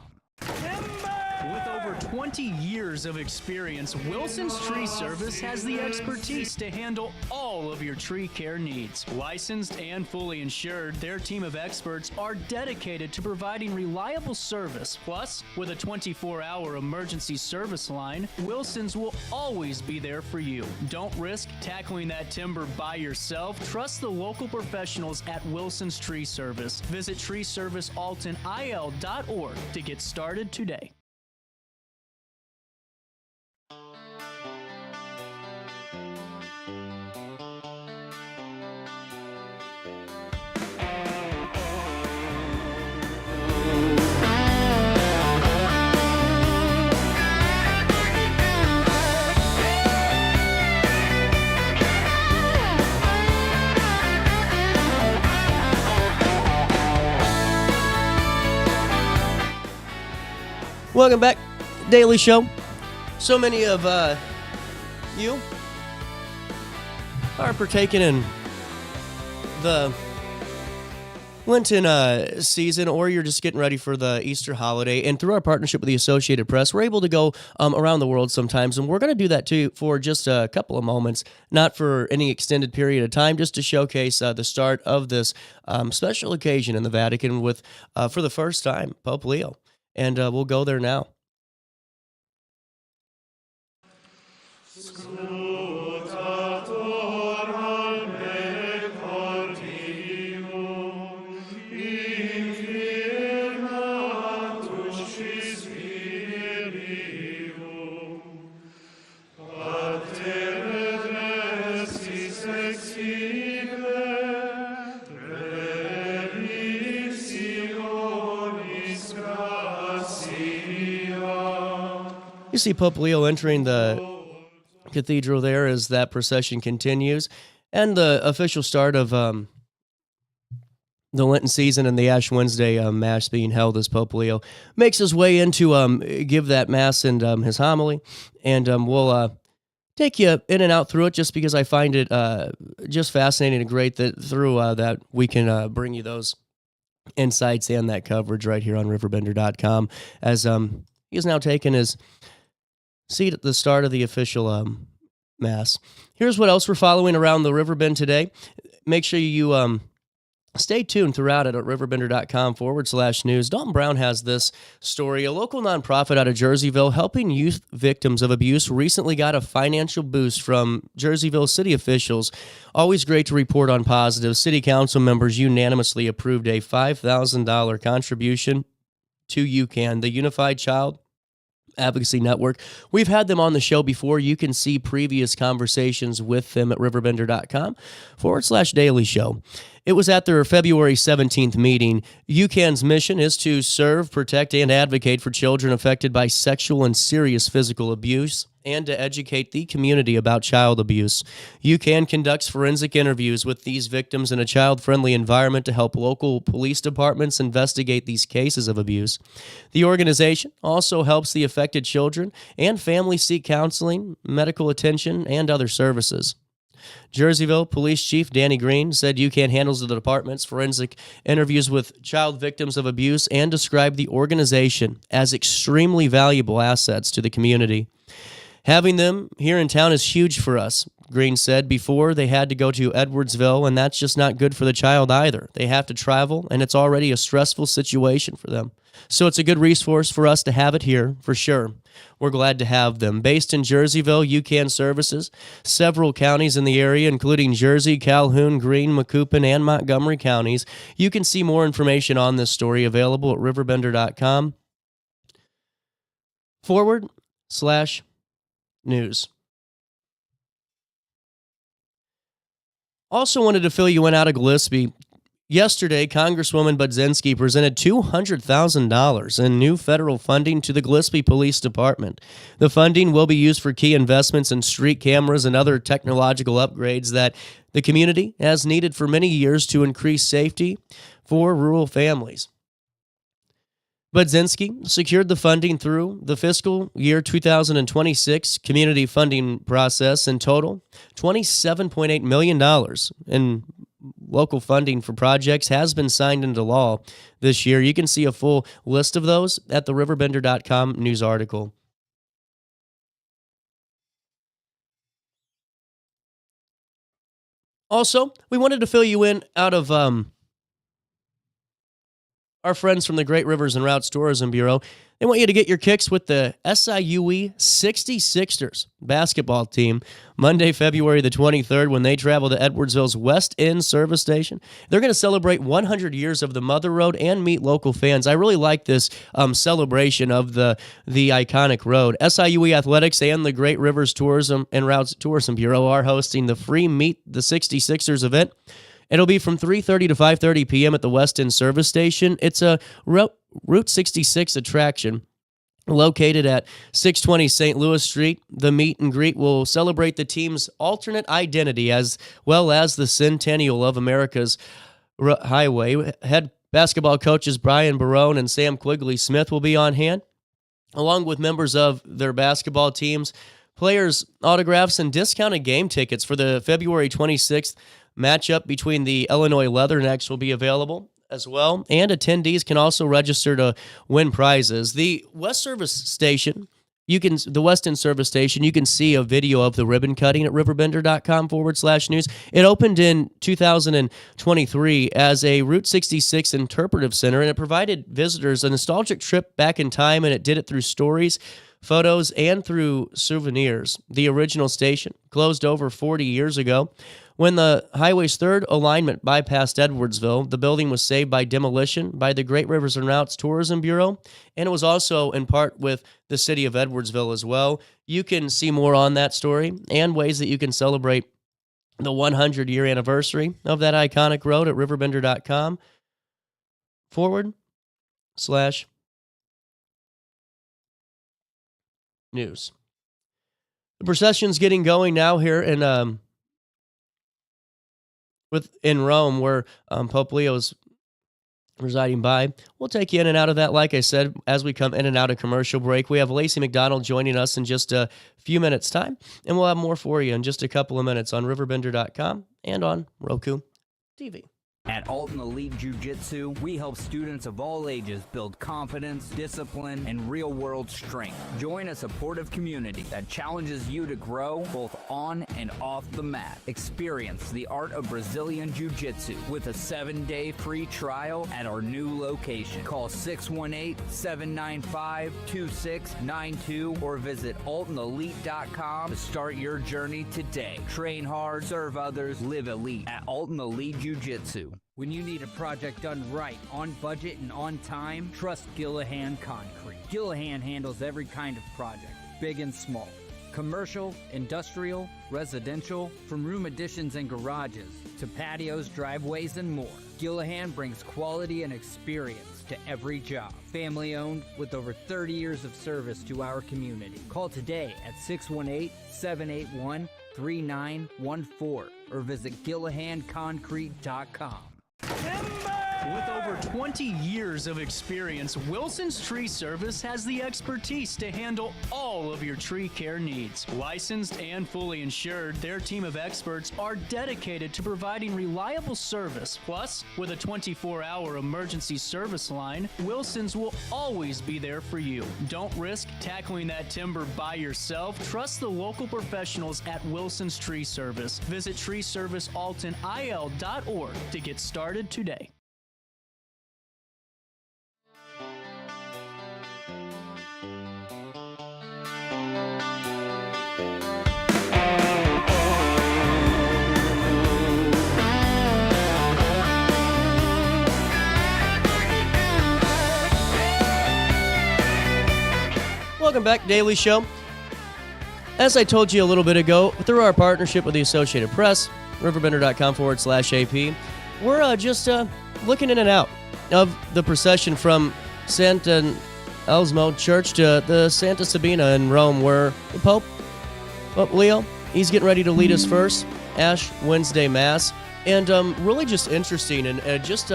With over 20 years of experience, Wilson's Tree Service has the expertise to handle all of your tree care needs. Licensed and fully insured, their team of experts are dedicated to providing reliable service. Plus, with a 24-hour emergency service line, Wilson's will always be there for you. Don't risk tackling that timber by yourself. Trust the local professionals at Wilson's Tree Service. Visit treeservicealtonil.org to get started today. Welcome back, Daily Show. So many of you are partaking in the Lenten season, or you're just getting ready for the Easter holiday. And through our partnership with the Associated Press, we're able to go around the world sometimes. And we're going to do that too for just a couple of moments, not for any extended period of time, just to showcase the start of this special occasion in the Vatican with, for the first time, Pope Leo. And we'll go there now. You see Pope Leo entering the cathedral there as that procession continues, and the official start of the Lenten season and the Ash Wednesday Mass being held as Pope Leo makes his way into give that Mass and his homily, and we'll take you in and out through it just because I find it just fascinating and great that through that we can bring you those insights and that coverage right here on RiverBender.com as he is now taking his seat at the start of the official Mass. Here's what else we're following around the Riverbend today. Make sure you stay tuned throughout it at RiverBender.com/news. Dalton Brown has this story. A local nonprofit out of Jerseyville helping youth victims of abuse recently got a financial boost from Jerseyville city officials. Always great to report on positives. City council members unanimously approved a $5,000 contribution to UCAN, the Unified Child Advocacy Network. We've had them on the show before. You can see previous conversations with them at RiverBender.com/daily show. It was at their February 17th meeting. UCAN's mission is to serve, protect, and advocate for children affected by sexual and serious physical abuse and to educate the community about child abuse. UCAN conducts forensic interviews with these victims in a child-friendly environment to help local police departments investigate these cases of abuse. The organization also helps the affected children and families seek counseling, medical attention, and other services. Jerseyville Police Chief Danny Green said UCAN handles the department's forensic interviews with child victims of abuse and described the organization as extremely valuable assets to the community. Having them here in town is huge for us, Green said. Before, they had to go to Edwardsville, and that's just not good for the child either. They have to travel, and it's already a stressful situation for them. So it's a good resource for us to have it here, for sure. We're glad to have them. Based in Jerseyville, UCAN services several counties in the area, including Jersey, Calhoun, Greene, Macoupin, and Montgomery counties. You can see more information on this story available at RiverBender.com /news. Also wanted to fill you in out of Gillespie. Yesterday, Congresswoman Budzinski presented $200,000 in new federal funding to the Gillespie Police Department. The funding will be used for key investments in street cameras and other technological upgrades that the community has needed for many years to increase safety for rural families. Budzinski secured the funding through the fiscal year 2026 community funding process. In total, $27.8 million in local funding for projects has been signed into law this year. You can see a full list of those at the RiverBender.com news article. Also, we wanted to fill you in out of our friends from the Great Rivers and Routes Tourism Bureau. They want you to get your kicks with the SIUE 66ers basketball team Monday, February the 23rd, when they travel to Edwardsville's West End service station. They're going to celebrate 100 years of the Mother Road and meet local fans. I really like this celebration of the iconic road. SIUE Athletics and the Great Rivers Tourism and Routes Tourism Bureau are hosting the free Meet the 66ers event. It'll be from 3:30 to 5:30 p.m. at the West End service station. It's a Route 66 attraction located at 620 St. Louis Street. The meet and greet will celebrate the team's alternate identity as well as the centennial of America's highway. Head basketball coaches Brian Barone and Sam Quigley-Smith will be on hand, along with members of their basketball teams. Players' autographs and discounted game tickets for the February 26th matchup between the Illinois Leathernecks will be available as well, and attendees can also register to win prizes. The West End Service Station, you can see a video of the ribbon cutting at RiverBender.com /news. It opened in 2023 as a Route 66 interpretive center, and it provided visitors a nostalgic trip back in time, and it did it through stories, photos, and through souvenirs. The original station closed over 40 years ago. When the highway's third alignment bypassed Edwardsville, the building was saved by demolition by the Great Rivers and Routes Tourism Bureau, and it was also in part with the city of Edwardsville as well. You can see more on that story and ways that you can celebrate the 100-year anniversary of that iconic road at RiverBender.com /news. The procession's getting going now here in Rome, where Pope Leo's residing by. We'll take you in and out of that, like I said, as we come in and out of commercial break. We have Lacy McDonald joining us in just a few minutes' time, and we'll have more for you in just a couple of minutes on RiverBender.com and on Roku TV. At Alton Elite Jiu-Jitsu, we help students of all ages build confidence, discipline, and real-world strength. Join a supportive community that challenges you to grow both on and off the mat. Experience the art of Brazilian Jiu-Jitsu with a 7-day free trial at our new location. Call 618-795-2692 or visit altonelite.com to start your journey today. Train hard, serve others, live elite at Alton Elite Jiu-Jitsu. When you need a project done right, on budget and on time, trust Gillahan Concrete. Gillahan handles every kind of project, big and small. Commercial, industrial, residential, from room additions and garages to patios, driveways, and more. Gillahan brings quality and experience to every job. Family owned with over 30 years of service to our community. Call today at 618-781-3914 or visit GillahanConcrete.com. With over 20 years of experience, Wilson's Tree Service has the expertise to handle all of your tree care needs. Licensed and fully insured, their team of experts are dedicated to providing reliable service. Plus, with a 24-hour emergency service line, Wilson's will always be there for you. Don't risk tackling that timber by yourself. Trust the local professionals at Wilson's Tree Service. Visit treeservicealtonil.org to get started today. Welcome back, Daily Show. As I told you a little bit ago, through our partnership with the Associated Press, RiverBender.com/AP, we're just looking in and out of the procession from Santa Elsmo Church to the Santa Sabina in Rome, where the Pope Leo, he's getting ready to lead us first, Ash Wednesday Mass. And really just interesting and just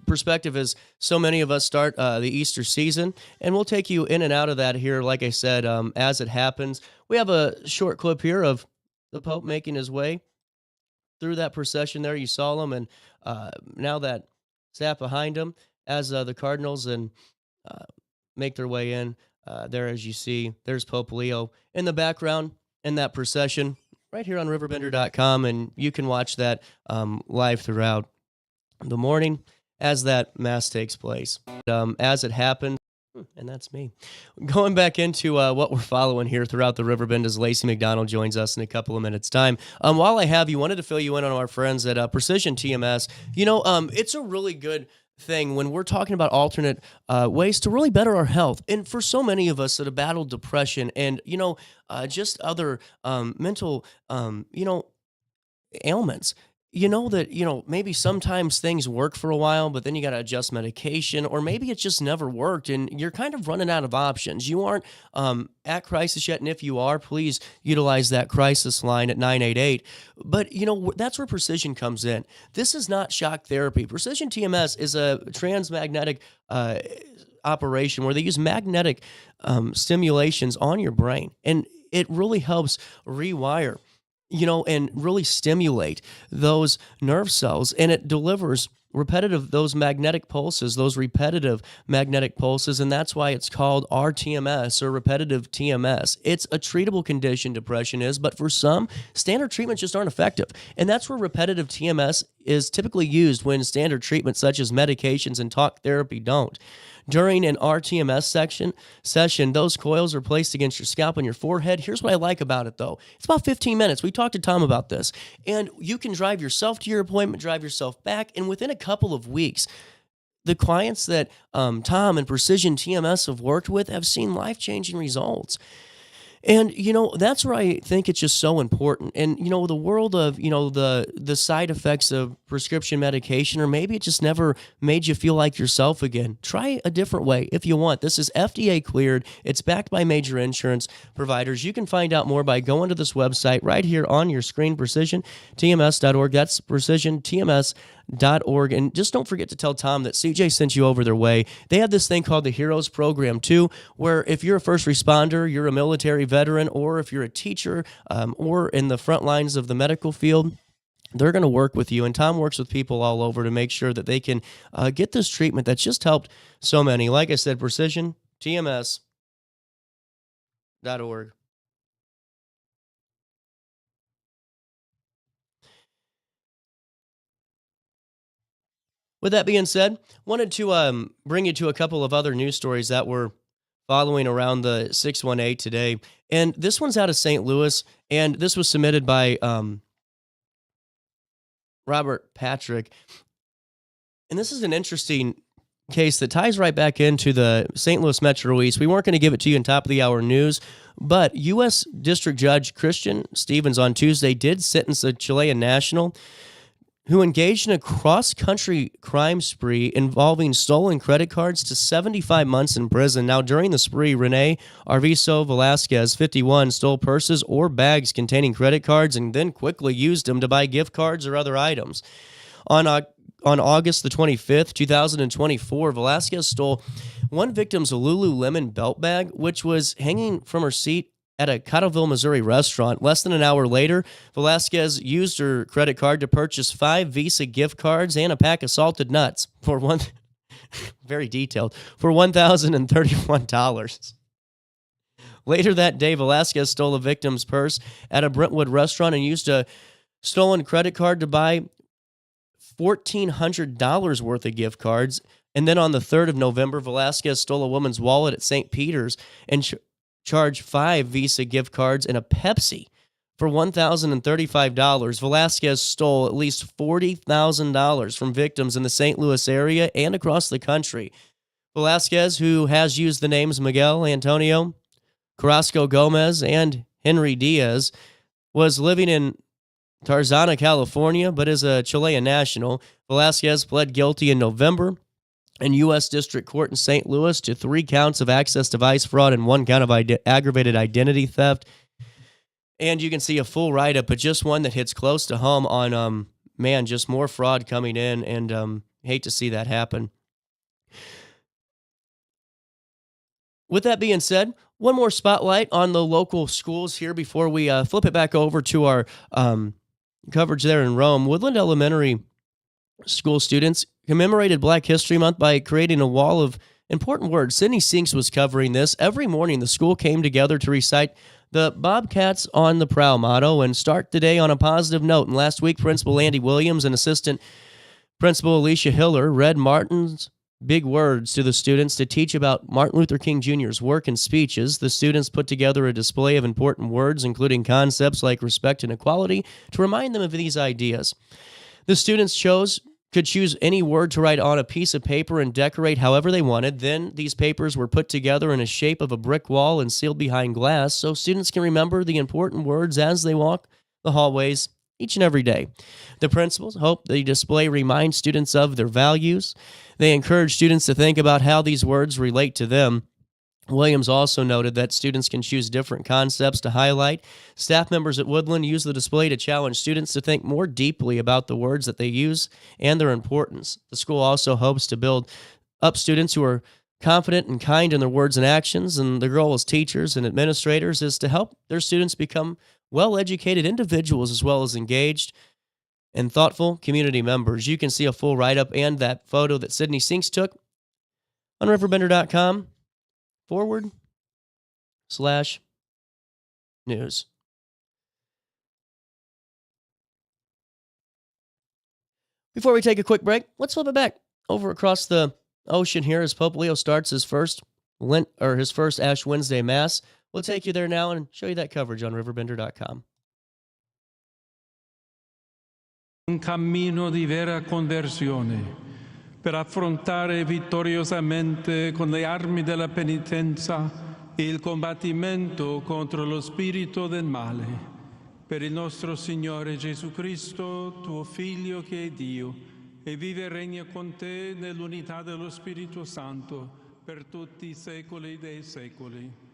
perspective is so many of us start the Easter season, and we'll take you in and out of that here, like I said, as it happens. We have a short clip here of the Pope making his way through that procession there. You saw him, and now that sap behind him as the Cardinals and make their way in. There, as you see, there's Pope Leo in the background in that procession right here on RiverBender.com, and you can watch that live throughout the morning as that Mass takes place. As it happens, and that's me. Going back into what we're following here throughout the Riverbend as Lacy McDonald joins us in a couple of minutes' time. While I have you, wanted to fill you in on our friends at Precision TMS. You know, it's a really good thing when we're talking about alternate ways to really better our health. And for so many of us that have battled depression and, just other mental, ailments, that, maybe sometimes things work for a while, but then you got to adjust medication, or maybe it just never worked and you're kind of running out of options. You aren't at crisis yet, and if you are, please utilize that crisis line at 988. But, that's where Precision comes in. This is not shock therapy. Precision TMS is a transmagnetic operation where they use magnetic stimulations on your brain, and it really helps rewire and really stimulate those nerve cells, and it delivers those repetitive magnetic pulses, and that's why it's called RTMS, or repetitive TMS. It's a treatable condition, depression is, but for some, standard treatments just aren't effective, and that's where repetitive TMS is typically used when standard treatments such as medications and talk therapy don't. During an RTMS session, those coils are placed against your scalp and your forehead. Here's what I like about it, though. It's about 15 minutes. We talked to Tom about this. And you can drive yourself to your appointment, drive yourself back, and within a couple of weeks, the clients that Tom and Precision TMS have worked with have seen life-changing results. And, that's where I think it's just so important. And, the world of, the side effects of prescription medication, or maybe it just never made you feel like yourself again. Try a different way if you want. This is FDA cleared. It's backed by major insurance providers. You can find out more by going to this website right here on your screen, PrecisionTMS.org. That's PrecisionTMS.org. And just don't forget to tell Tom that CJ sent you over their way. They have this thing called the Heroes Program, too, where if you're a first responder, you're a military veteran, or if you're a teacher or in the front lines of the medical field, they're going to work with you. And Tom works with people all over to make sure that they can get this treatment that's just helped so many. Like I said, PrecisionTMS.org. With that being said, wanted to bring you to a couple of other news stories that were following around the 618 today. And this one's out of St. Louis, and this was submitted by Robert Patrick. And this is an interesting case that ties right back into the St. Louis Metro East. We weren't going to give it to you in top of the hour news, but U.S. District Judge Christian Stevens on Tuesday did sentence a Chilean national who engaged in a cross-country crime spree involving stolen credit cards to 75 months in prison. Now, during the spree, Rene Arvizo Velasquez, 51, stole purses or bags containing credit cards and then quickly used them to buy gift cards or other items. On August the 25th, 2024, Velasquez stole one victim's Lululemon belt bag, which was hanging from her seat at a Cottleville, Missouri restaurant. Less than an hour later, Velasquez used her credit card to purchase 5 Visa gift cards and a pack of salted nuts for very detailed, for $1,031. Later that day, Velasquez stole a victim's purse at a Brentwood restaurant and used a stolen credit card to buy $1,400 worth of gift cards. And then on the 3rd of November, Velasquez stole a woman's wallet at St. Peter's and charged 5 Visa gift cards and a Pepsi for $1,035. Velasquez stole at least $40,000 from victims in the St. Louis area and across the country. Velasquez, who has used the names Miguel Antonio, Carrasco Gomez, and Henry Diaz, was living in Tarzana, California, but is a Chilean national. Velasquez pled guilty in November in U.S. District Court in St. Louis to 3 counts of access device fraud and 1 count of aggravated identity theft. And you can see a full write-up, but just one that hits close to home on, just more fraud coming in, and hate to see that happen. With that being said, one more spotlight on the local schools here before we flip it back over to our coverage there in Rome. Woodland Elementary School students commemorated Black History Month by creating a wall of important words. Sydney Sinks was covering this. Every morning, the school came together to recite the Bobcats on the Prowl motto and start the day on a positive note. And last week, Principal Andy Williams and Assistant Principal Alicia Hiller read Martin's big words to the students to teach about Martin Luther King Jr.'s work and speeches. The students put together a display of important words, including concepts like respect and equality, to remind them of these ideas. The students could choose any word to write on a piece of paper and decorate however they wanted. Then these papers were put together in a shape of a brick wall and sealed behind glass so students can remember the important words as they walk the hallways each and every day. The principals hope the display reminds students of their values. They encourage students to think about how these words relate to them. Williams also noted that students can choose different concepts to highlight. Staff members at Woodland use the display to challenge students to think more deeply about the words that they use and their importance. The school also hopes to build up students who are confident and kind in their words and actions, and the goal as teachers and administrators is to help their students become well-educated individuals as well as engaged and thoughtful community members. You can see a full write-up and that photo that Sydney Sinks took on RiverBender.com. /news. Before we take a quick break, let's flip it back over across the ocean here as Pope Leo starts his first Ash Wednesday Mass. We'll take you there now and show you that coverage on RiverBender.com. Un cammino di vera conversione per affrontare vittoriosamente con le armi della penitenza il combattimento contro lo spirito del male. Per il nostro Signore Gesù Cristo, tuo Figlio che è Dio, e vive e regna con te nell'unità dello Spirito Santo per tutti i secoli dei secoli.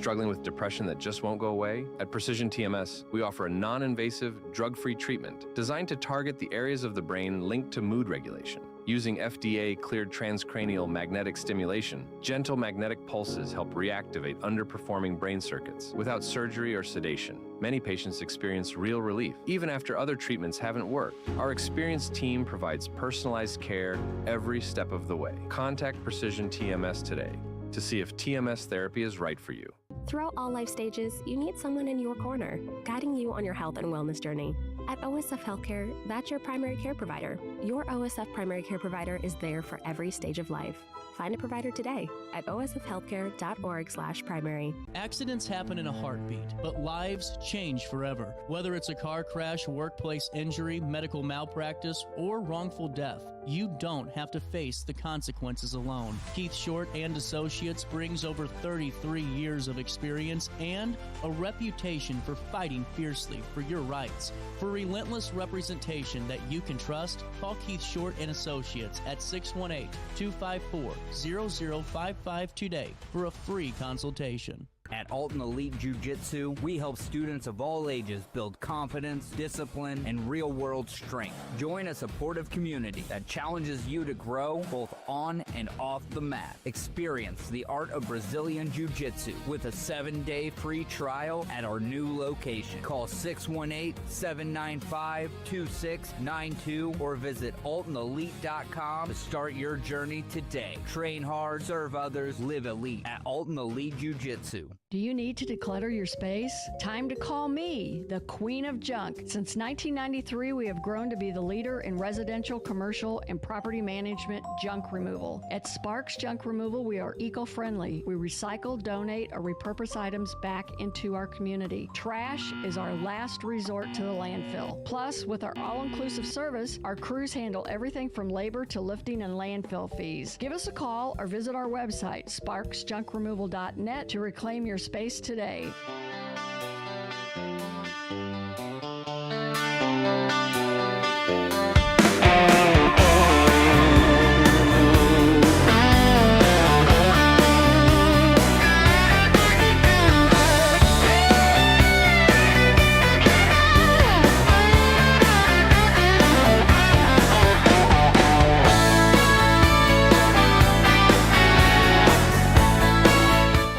Struggling with depression that just won't go away? At Precision TMS, we offer a non-invasive, drug-free treatment designed to target the areas of the brain linked to mood regulation. Using FDA-cleared transcranial magnetic stimulation, gentle magnetic pulses help reactivate underperforming brain circuits without surgery or sedation. Many patients experience real relief, even after other treatments haven't worked. Our experienced team provides personalized care every step of the way. Contact Precision TMS today to see if TMS therapy is right for you. Throughout all life stages, you need someone in your corner, guiding you on your health and wellness journey. At OSF Healthcare, that's your primary care provider. Your OSF primary care provider is there for every stage of life. Find a provider today at osfhealthcare.org/primary. Accidents happen in a heartbeat, but lives change forever. Whether it's a car crash, workplace injury, medical malpractice, or wrongful death, you don't have to face the consequences alone. Keith Short and Associates brings over 33 years of experience and a reputation for fighting fiercely for your rights. For relentless representation that you can trust, call Keith Short and Associates at 618-254-0055 today for a free consultation. At Alton Elite Jiu-Jitsu, we help students of all ages build confidence, discipline, and real-world strength. Join a supportive community that challenges you to grow both on and off the mat. Experience the art of Brazilian Jiu-Jitsu with a 7-day free trial at our new location. Call 618-795-2692 or visit altonelite.com to start your journey today. Train hard, serve others, live elite at Alton Elite Jiu-Jitsu. Do you need to declutter your space? Time to call me, the Queen of Junk. Since 1993, we have grown to be the leader in residential, commercial, and property management junk removal. At Sparks Junk Removal, we are eco-friendly. We recycle, donate, or repurpose items back into our community. Trash is our last resort to the landfill. Plus, with our all-inclusive service, our crews handle everything from labor to lifting and landfill fees. Give us a call or visit our website, sparksjunkremoval.net, to reclaim your space today.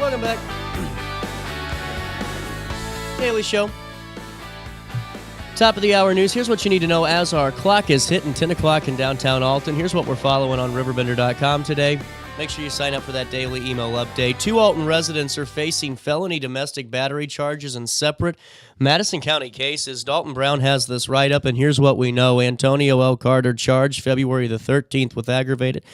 Welcome back. Daily Show. Top of the hour news. Here's what you need to know as our clock is hitting 10 o'clock in downtown Alton. Here's what we're following on RiverBender.com today. Make sure you sign up for that daily email update. 2 Alton residents are facing felony domestic battery charges in separate Madison County cases. Dalton Brown has this write-up, and here's what we know. Antonio L. Carter charged February the 13th with aggravated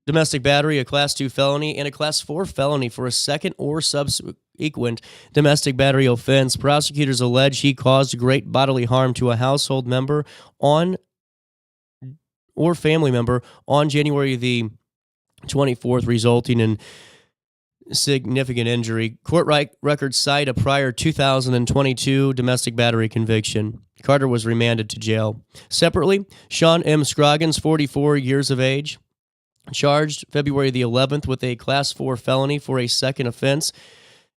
domestic battery, a Class 2 felony, and a Class 4 felony for a second or subsequent domestic battery offense. Prosecutors allege he caused great bodily harm to a household member or family member on January the 24th, resulting in significant injury. Court records cite a prior 2022 domestic battery conviction. Carter was remanded to jail. Separately, Sean M. Scroggins, 44 years of age, charged February the 11th with a Class 4 felony for a second offense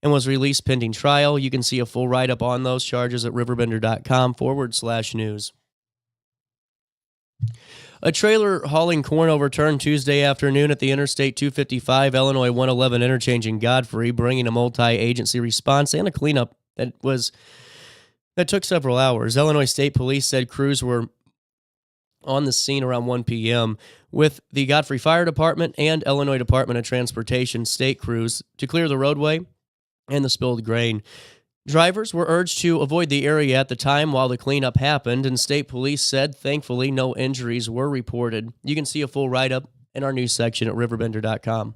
and was released pending trial. You can see a full write-up on those charges at RiverBender.com/news. A trailer hauling corn overturned Tuesday afternoon at the Interstate 255 Illinois 111 interchange in Godfrey, bringing a multi-agency response and a cleanup that took several hours. Illinois State Police said crews were on the scene around 1 p.m. with the Godfrey Fire Department and Illinois Department of Transportation state crews to clear the roadway and the spilled grain. Drivers were urged to avoid the area at the time while the cleanup happened, and state police said, thankfully, no injuries were reported. You can see a full write-up in our news section at RiverBender.com.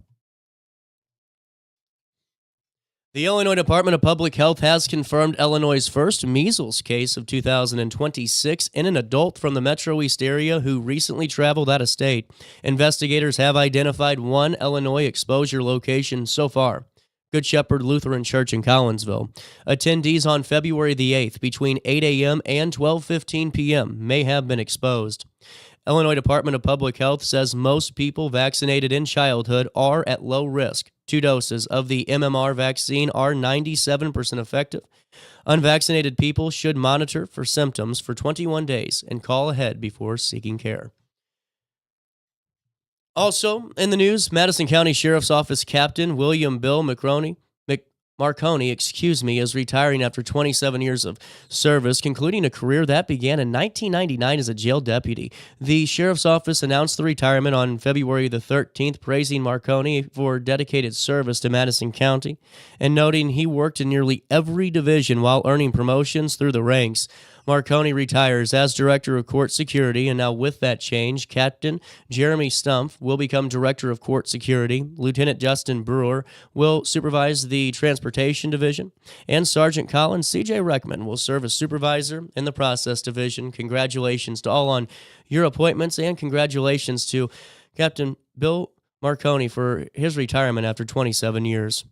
The Illinois Department of Public Health has confirmed Illinois' first measles case of 2026 in an adult from the Metro East area who recently traveled out of state. Investigators have identified one Illinois exposure location so far, Good Shepherd Lutheran Church in Collinsville. Attendees on February the 8th between 8 a.m. and 12:15 p.m. may have been exposed. Illinois Department of Public Health says most people vaccinated in childhood are at low risk. 2 doses of the MMR vaccine are 97% effective. Unvaccinated people should monitor for symptoms for 21 days and call ahead before seeking care. Also in the news, Madison County Sheriff's Office Captain William Bill Marconi, is retiring after 27 years of service, concluding a career that began in 1999 as a jail deputy. The Sheriff's Office announced the retirement on February the 13th, praising Marconi for dedicated service to Madison County and noting he worked in nearly every division while earning promotions through the ranks. Marconi retires as Director of Court Security, and now with that change, Captain Jeremy Stumpf will become Director of Court Security. Lieutenant Justin Brewer will supervise the Transportation Division, and Sergeant Colin C.J. Reckman will serve as Supervisor in the Process Division. Congratulations to all on your appointments, and congratulations to Captain Bill Marconi for his retirement after 27 years.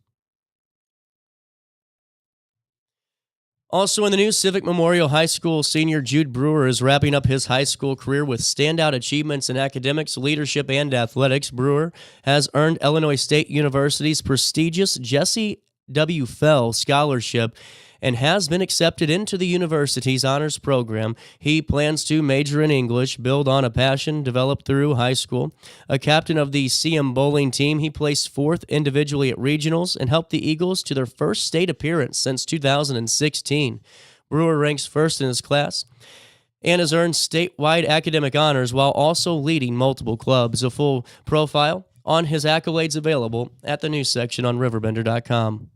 Also in the news, Civic Memorial High School senior Jude Brewer is wrapping up his high school career with standout achievements in academics, leadership, and athletics. Brewer has earned Illinois State University's prestigious Jesse W. Fell Scholarship and has been accepted into the university's honors program. He plans to major in English, build on a passion developed through high school. A captain of the CM bowling team, he placed 4th individually at regionals and helped the Eagles to their first state appearance since 2016. Brewer ranks 1st in his class and has earned statewide academic honors while also leading multiple clubs. A full profile on his accolades available at the news section on RiverBender.com.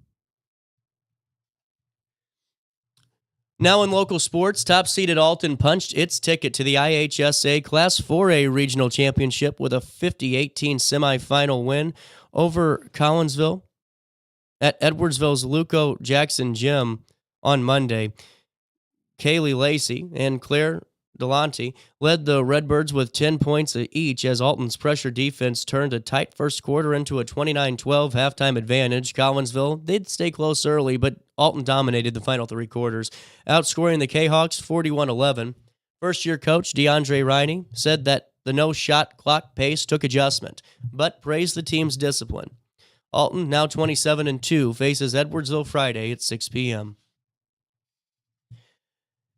Now in local sports, top-seeded Alton punched its ticket to the IHSA Class 4A Regional Championship with a 50-18 semifinal win over Collinsville at Edwardsville's Luco Jackson Gym on Monday. Kaylee Lacy and Claire Delonte led the Redbirds with 10 points each as Alton's pressure defense turned a tight first quarter into a 29-12 halftime advantage. Collinsville did stay close early, but Alton dominated the final 3 quarters, outscoring the K-Hawks 41-11. First-year coach DeAndre Riney said that the no-shot clock pace took adjustment, but praised the team's discipline. Alton, now 27-2, faces Edwardsville Friday at 6 p.m.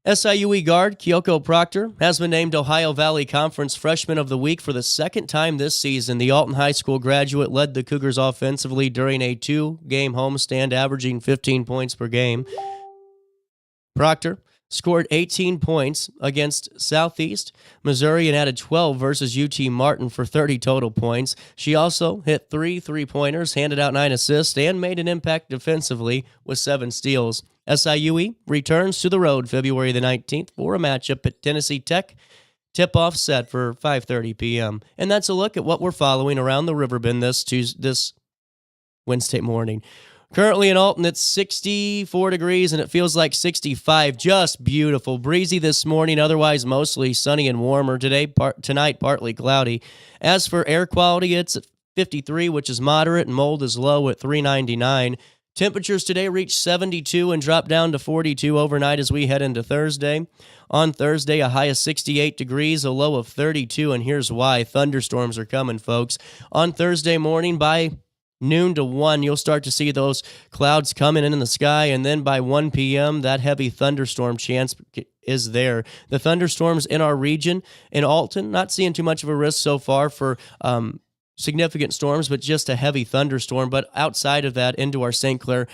SIUE guard Kyoko Proctor has been named Ohio Valley Conference Freshman of the Week for the second time this season. The Alton High School graduate led the Cougars offensively during a 2-game homestand, averaging 15 points per game. Proctor scored 18 points against Southeast Missouri and added 12 versus UT Martin for 30 total points. She also hit 3 3-pointers, handed out 9 assists, and made an impact defensively with 7 steals. SIUE returns to the road February the 19th for a matchup at Tennessee Tech. Tip-off set for 5:30 p.m. And that's a look at what we're following around the Riverbend this Wednesday morning. Currently in Alton, it's 64 degrees, and it feels like 65. Just beautiful. Breezy this morning, otherwise mostly sunny and warmer. Tonight, partly cloudy. As for air quality, it's at 53, which is moderate, and mold is low at 399. Temperatures today reach 72 and drop down to 42 overnight as we head into Thursday. On Thursday, a high of 68 degrees, a low of 32, and here's why. Thunderstorms are coming, folks. On Thursday morning, by noon to 1, you'll start to see those clouds coming in the sky, and then by 1 p.m., that heavy thunderstorm chance is there. The thunderstorms in our region, in Alton, not seeing too much of a risk so far for significant storms, but just a heavy thunderstorm. But outside of that, into our St. Clair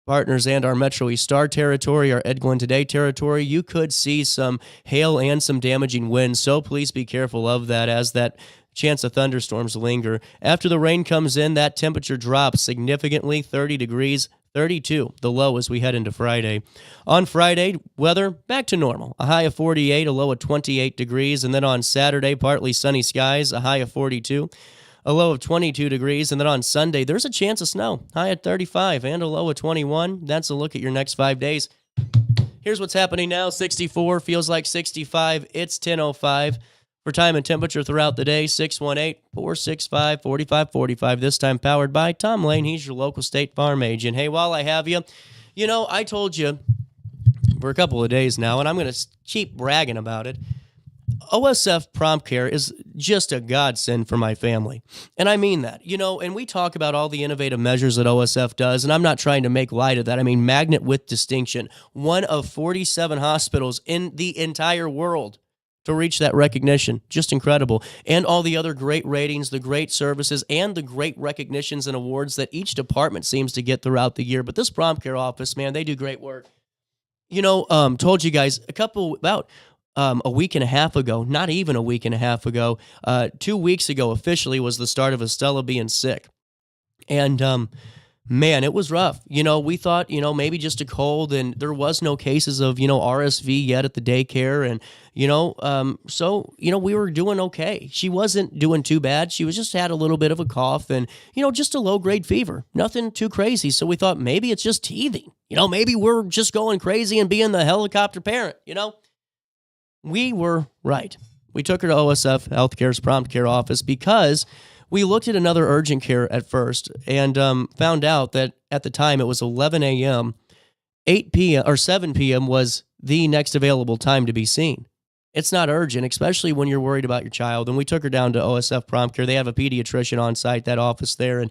partners and our Metro East Star territory, our Ed Glenn Today territory, you could see some hail and some damaging winds. So please be careful of that as that chance of thunderstorms linger. After the rain comes in, that temperature drops significantly, 30 degrees, 32, the low as we head into Friday. On Friday, weather back to normal. A high of 48, a low of 28 degrees. And then on Saturday, partly sunny skies, a high of 42, a low of 22 degrees. And then on Sunday, there's a chance of snow, high at 35 and a low of 21. That's a look at your next 5 days. Here's what's happening now. 64 feels like 65. It's 10:05. For time and temperature throughout the day, 618-465-4545. This time powered by Tom Lane. He's your local State Farm agent. Hey, while I have you, I told you for a couple of days now, and I'm going to keep bragging about it, OSF Prompt Care is just a godsend for my family. And I mean that, and we talk about all the innovative measures that OSF does, and I'm not trying to make light of that. I mean, magnet with distinction, one of 47 hospitals in the entire world to reach that recognition. Just incredible. And all the other great ratings, the great services, and the great recognitions and awards that each department seems to get throughout the year. But this Prompt Care office, man, they do great work. Told you guys about a week and a half ago, not even a week and a half ago, 2 weeks ago officially was the start of Estella being sick. And man, it was rough. We thought, maybe just a cold, and there was no cases of, RSV yet at the daycare. And, so, we were doing okay. She wasn't doing too bad. She was just had a little bit of a cough and, just a low-grade fever. Nothing too crazy. So we thought maybe it's just teething. Maybe we're just going crazy and being the helicopter parent, We were right. We took her to OSF Healthcare's Prompt Care office because we looked at another urgent care at first and found out that at the time it was 11 a.m., 8 p.m. or 7 p.m. was the next available time to be seen. It's not urgent, especially when you're worried about your child. And we took her down to OSF Prompt Care. They have a pediatrician on site, that office there. And,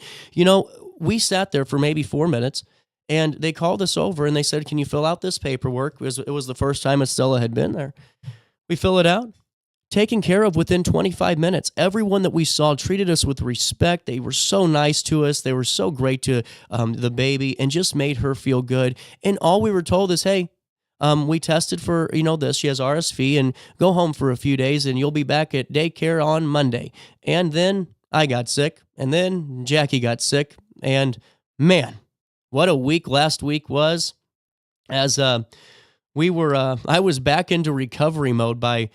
we sat there for maybe 4 minutes. And they called us over and they said, "Can you fill out this paperwork?" It was the first time Estella had been there. We fill it out. Taken care of within 25 minutes. Everyone that we saw treated us with respect. They were so nice to us. They were so great to the baby and just made her feel good. And all we were told is, hey, we tested for, this. She has RSV, and go home for a few days and you'll be back at daycare on Monday. And then I got sick, and then Jackie got sick. And man, what a week last week was. As I was back into recovery mode by,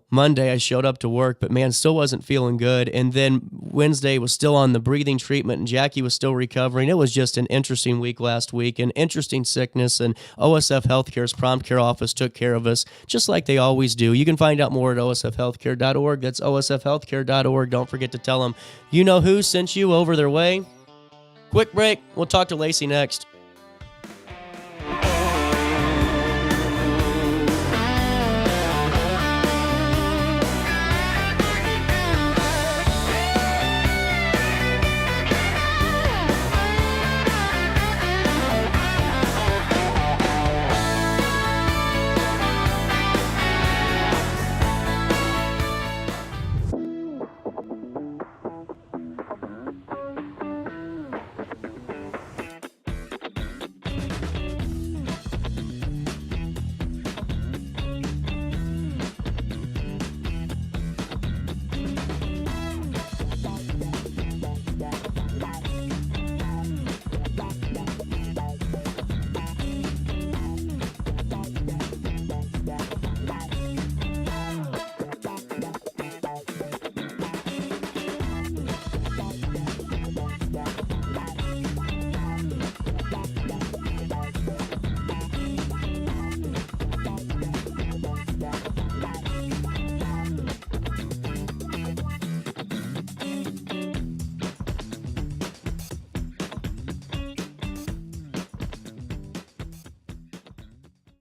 Monday I showed up to work, but man, still wasn't feeling good. And then Wednesday was still on the breathing treatment and Jackie was still recovering. It was just an interesting week last week, an interesting sickness, and OSF Healthcare's Prompt Care office took care of us just like they always do. You can find out more at osfhealthcare.org. That's osfhealthcare.org. Don't forget to tell them you know who sent you over their way. Quick break. We'll talk to Lacy next.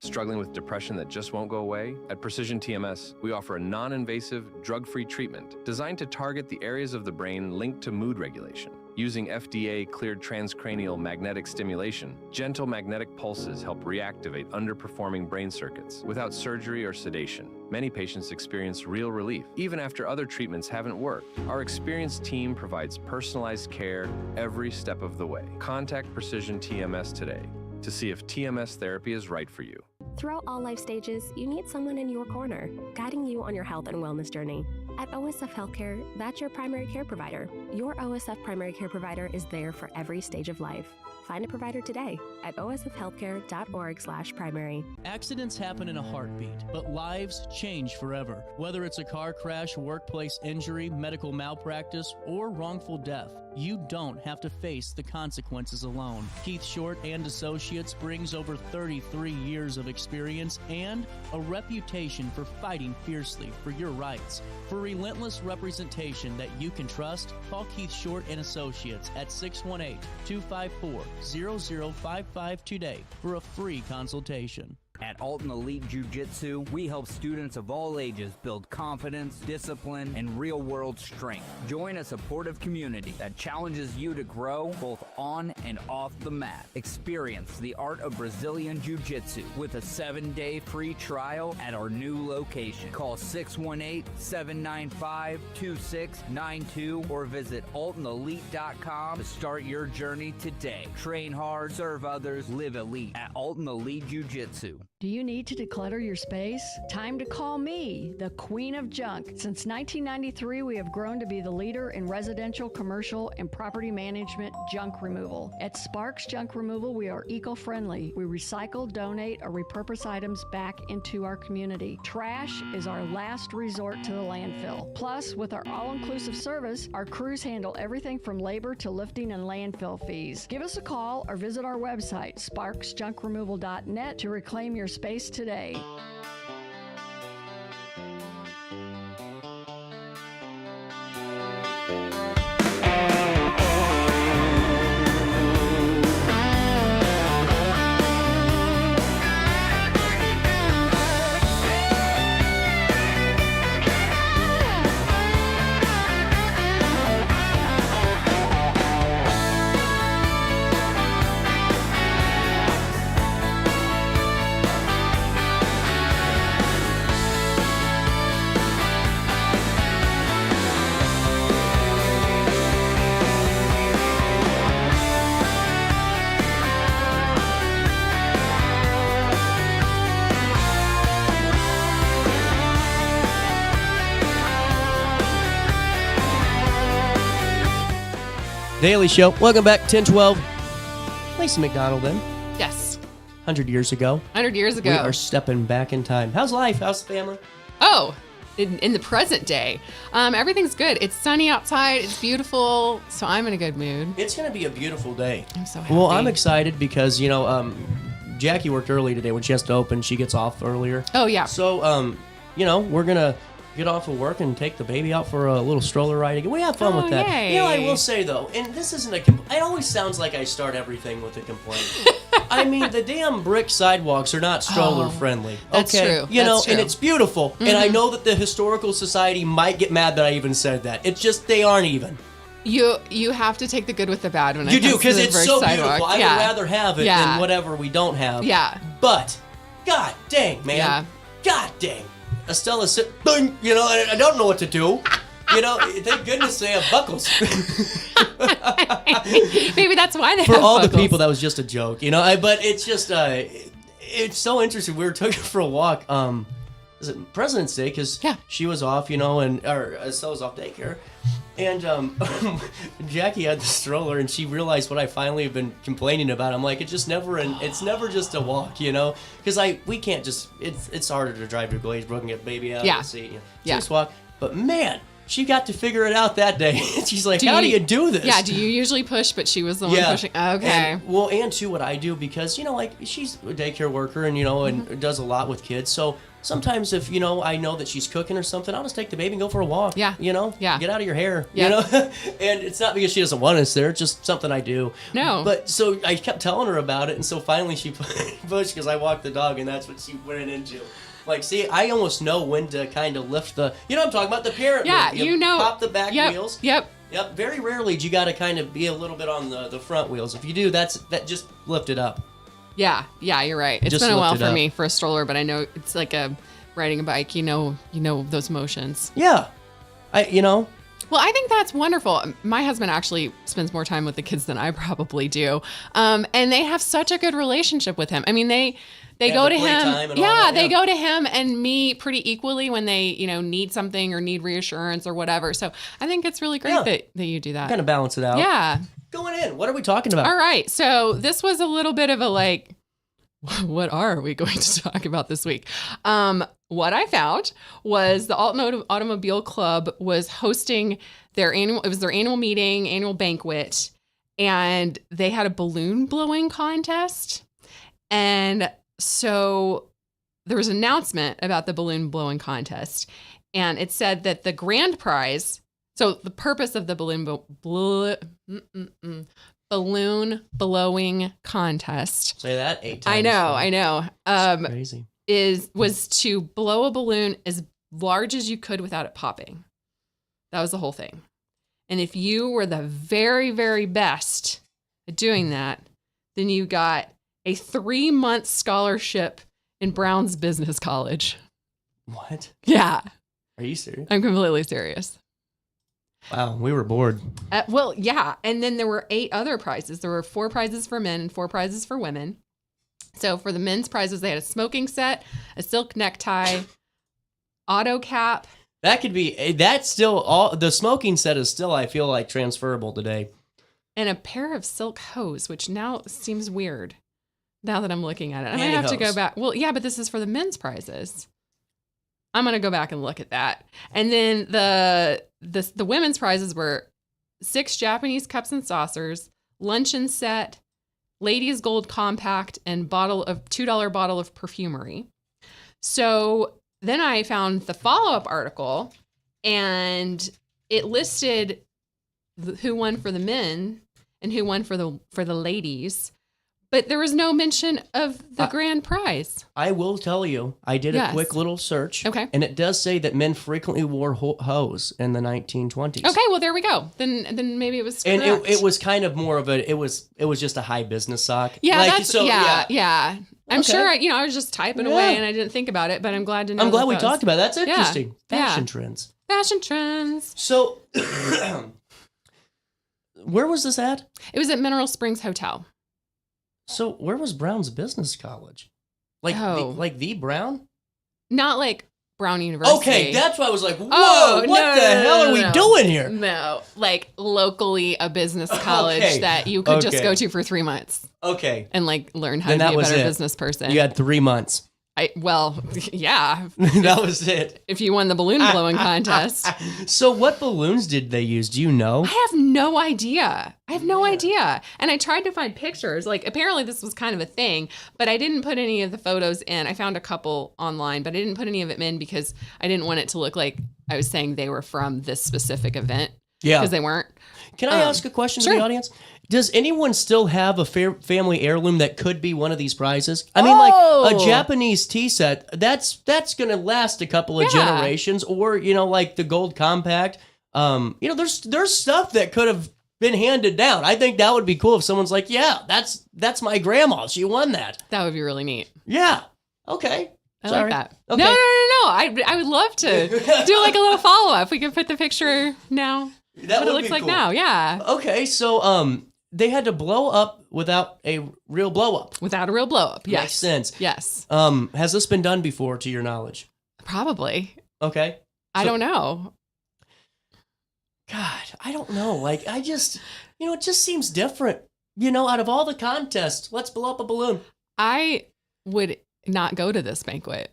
Struggling with depression that just won't go away? At Precision TMS, we offer a non-invasive, drug-free treatment designed to target the areas of the brain linked to mood regulation. Using FDA-cleared transcranial magnetic stimulation, gentle magnetic pulses help reactivate underperforming brain circuits without surgery or sedation. Many patients experience real relief, even after other treatments haven't worked. Our experienced team provides personalized care every step of the way. Contact Precision TMS today to see if TMS therapy is right for you. Throughout all life stages, you need someone in your corner, guiding you on your health and wellness journey. At OSF Healthcare, that's your primary care provider. Your OSF primary care provider is there for every stage of life. Find a provider today at osfhealthcare.org/primary. Accidents happen in a heartbeat, but lives change forever. Whether it's a car crash, workplace injury, medical malpractice, or wrongful death, you don't have to face the consequences alone. Keith Short and Associates brings over 33 years of experience and a reputation for fighting fiercely for your rights. For relentless representation that you can trust, call Keith Short and Associates at 618-254-0055 today for a free consultation. At Alton Elite Jiu-Jitsu, we help students of all ages build confidence, discipline, and real-world strength. Join a supportive community that challenges you to grow both on and off the mat. Experience the art of Brazilian Jiu-Jitsu with a 7-day free trial at our new location. Call 618-795-2692 or visit altonelite.com to start your journey today. Train hard, serve others, live elite at Alton Elite Jiu-Jitsu. Do you need to declutter your space? Time to call me, the Queen of Junk. Since 1993, we have grown to be the leader in residential, commercial, and property management junk removal. At Sparks Junk Removal, we are eco-friendly. We recycle, donate, or repurpose items back into our community. Trash is our last resort to the landfill. Plus, with our all-inclusive service, our crews handle everything from labor to lifting and landfill fees. Give us a call or visit our website, sparksjunkremoval.net, to reclaim your space today. Daily Show. Welcome back, 1012. Lacy McDonald then. Yes. 100 years ago. 100 years ago. We are stepping back in time. How's life? How's the family? Oh, in the present day. Everything's good. It's sunny outside. It's beautiful. So I'm in a good mood. It's going to be a beautiful day. I'm so happy. Well, I'm excited because, Jackie worked early today. When she has to open, she gets off earlier. Oh, yeah. So, we're going to get off of work and take the baby out for a little stroller ride again. We have fun with that. Yay. I will say, though, and this isn't it always sounds like I start everything with a complaint. I mean, the damn brick sidewalks are not stroller friendly. That's okay? true. That's true. And it's beautiful. Mm-hmm. And I know that the Historical Society might get mad that I even said that. It's just they aren't even. You have to take the good with the bad when it you comes do, because to the it's brick so sidewalk. beautiful. I would rather have it than whatever we don't have. Yeah. But, god dang, man. Yeah. God dang. Estella said, and I don't know what to do. Thank goodness they have buckles. Maybe that's why they For have all buckles. the people, that was just a joke, but it's just, it's so interesting. We were taking her for a walk, is it President's Day? Because she was off, or Estella's off daycare. And Jackie had the stroller, and she realized what I finally have been complaining about. I'm like, it's never just a walk, because we can't just. It's harder to drive to Glazebrook and get the baby out of the seat. Just walk. But man, she got to figure it out that day. She's like, how do you do this? Yeah. Do you usually push? But she was the one pushing. Okay. And too, what I do, because she's a daycare worker, and and does a lot with kids, so. Sometimes if, I know that she's cooking or something, I'll just take the baby and go for a walk. Yeah. Yeah. Get out of your hair. Yeah. And it's not because she doesn't want us there. It's just something I do. No. But so I kept telling her about it. And so finally she pushed because I walked the dog, and that's what she went into. Like, see, I almost know when to kind of lift the, I'm talking about the parent. Yeah, move. Pop the back wheels. Yep. Very rarely do you got to kind of be a little bit on the front wheels. If you do, that just lift it up. Yeah, you're right. It's been a while for me for a stroller, but I know it's like riding a bike. You know those motions. Yeah, Well, I think that's wonderful. My husband actually spends more time with the kids than I probably do, and they have such a good relationship with him. I mean, they go to him. Yeah, they go to him and me pretty equally when they need something or need reassurance or whatever. So I think it's really great that you do that. Kind of balance it out. Yeah. Going in, what are we talking about? All right, so this was a little bit of a what are we going to talk about this week? What I found was the Alton Automobile Club was hosting their annual meeting, annual banquet, and they had a balloon blowing contest. And so there was an announcement about the balloon blowing contest, and it said that the grand prize. So the purpose of the balloon blowing contest. Say that 8 times. I know. Crazy. Was to blow a balloon as large as you could without it popping. That was the whole thing. And if you were the very, very best at doing that, then you got a 3-month scholarship in Brown's Business College. What? Yeah. Are you serious? I'm completely serious. Wow, we were bored. Well, yeah. And then there were 8 other prizes. There were 4 prizes for men and 4 prizes for women. So for the men's prizes, they had a smoking set, a silk necktie, auto cap. That's still all. The smoking set is still, I feel like, transferable today. And a pair of silk hose, which now seems weird now that I'm looking at it. I might have to go back. Well, yeah, but this is for the men's prizes. I'm going to go back and look at that. And then the women's prizes were 6 Japanese cups and saucers, luncheon set, ladies gold compact, and $2 bottle of perfumery. So then I found the follow-up article, and it listed who won for the men and who won for the ladies, but there was no mention of the grand prize. I will tell you, I did a quick little search. Okay. And it does say that men frequently wore hose in the 1920s. Okay, well, there we go. Then maybe it was correct. And it was kind of more of it was just a high business sock. Yeah, yeah. I'm sure I was just typing away and I didn't think about it, but I'm glad to know. I'm glad we talked about it. That's interesting. Fashion trends. Fashion trends. So where was this at? It was at Mineral Springs Hotel. So where was Brown's Business College? The Brown? Not like Brown University. Okay, that's why I was like, whoa, what the hell are we doing here? No, like locally a business college that you could just go to for 3 months. Okay. And learn how to be a better business person. You had 3 months. Yeah. That was it. If you won the balloon blowing contest. So what balloons did they use? Do you know? I have no idea. And I tried to find pictures. Apparently this was kind of a thing, but I didn't put any of the photos in. I found a couple online, but I didn't put any of it in because I didn't want it to look like I was saying they were from this specific event. Yeah. Because they weren't. Can I ask a question to the audience? Does anyone still have a family heirloom that could be one of these prizes? I mean, a Japanese tea set, that's going to last a couple of generations, or, the gold compact. There's stuff that could have been handed down. I think that would be cool if someone's like, yeah, that's my grandma. She won that. That would be really neat. Yeah. Okay. I like that. Okay. No. I would love to do a little follow-up. We could put the picture now. That what it looks like cool. Now, yeah. Okay, so they had to blow up without a real blow up. Without a real blow up, yes. Makes sense. Yes. Has this been done before, to your knowledge? Probably. Okay. I don't know. God, I don't know. It just seems different. Out of all the contests, let's blow up a balloon. I would not go to this banquet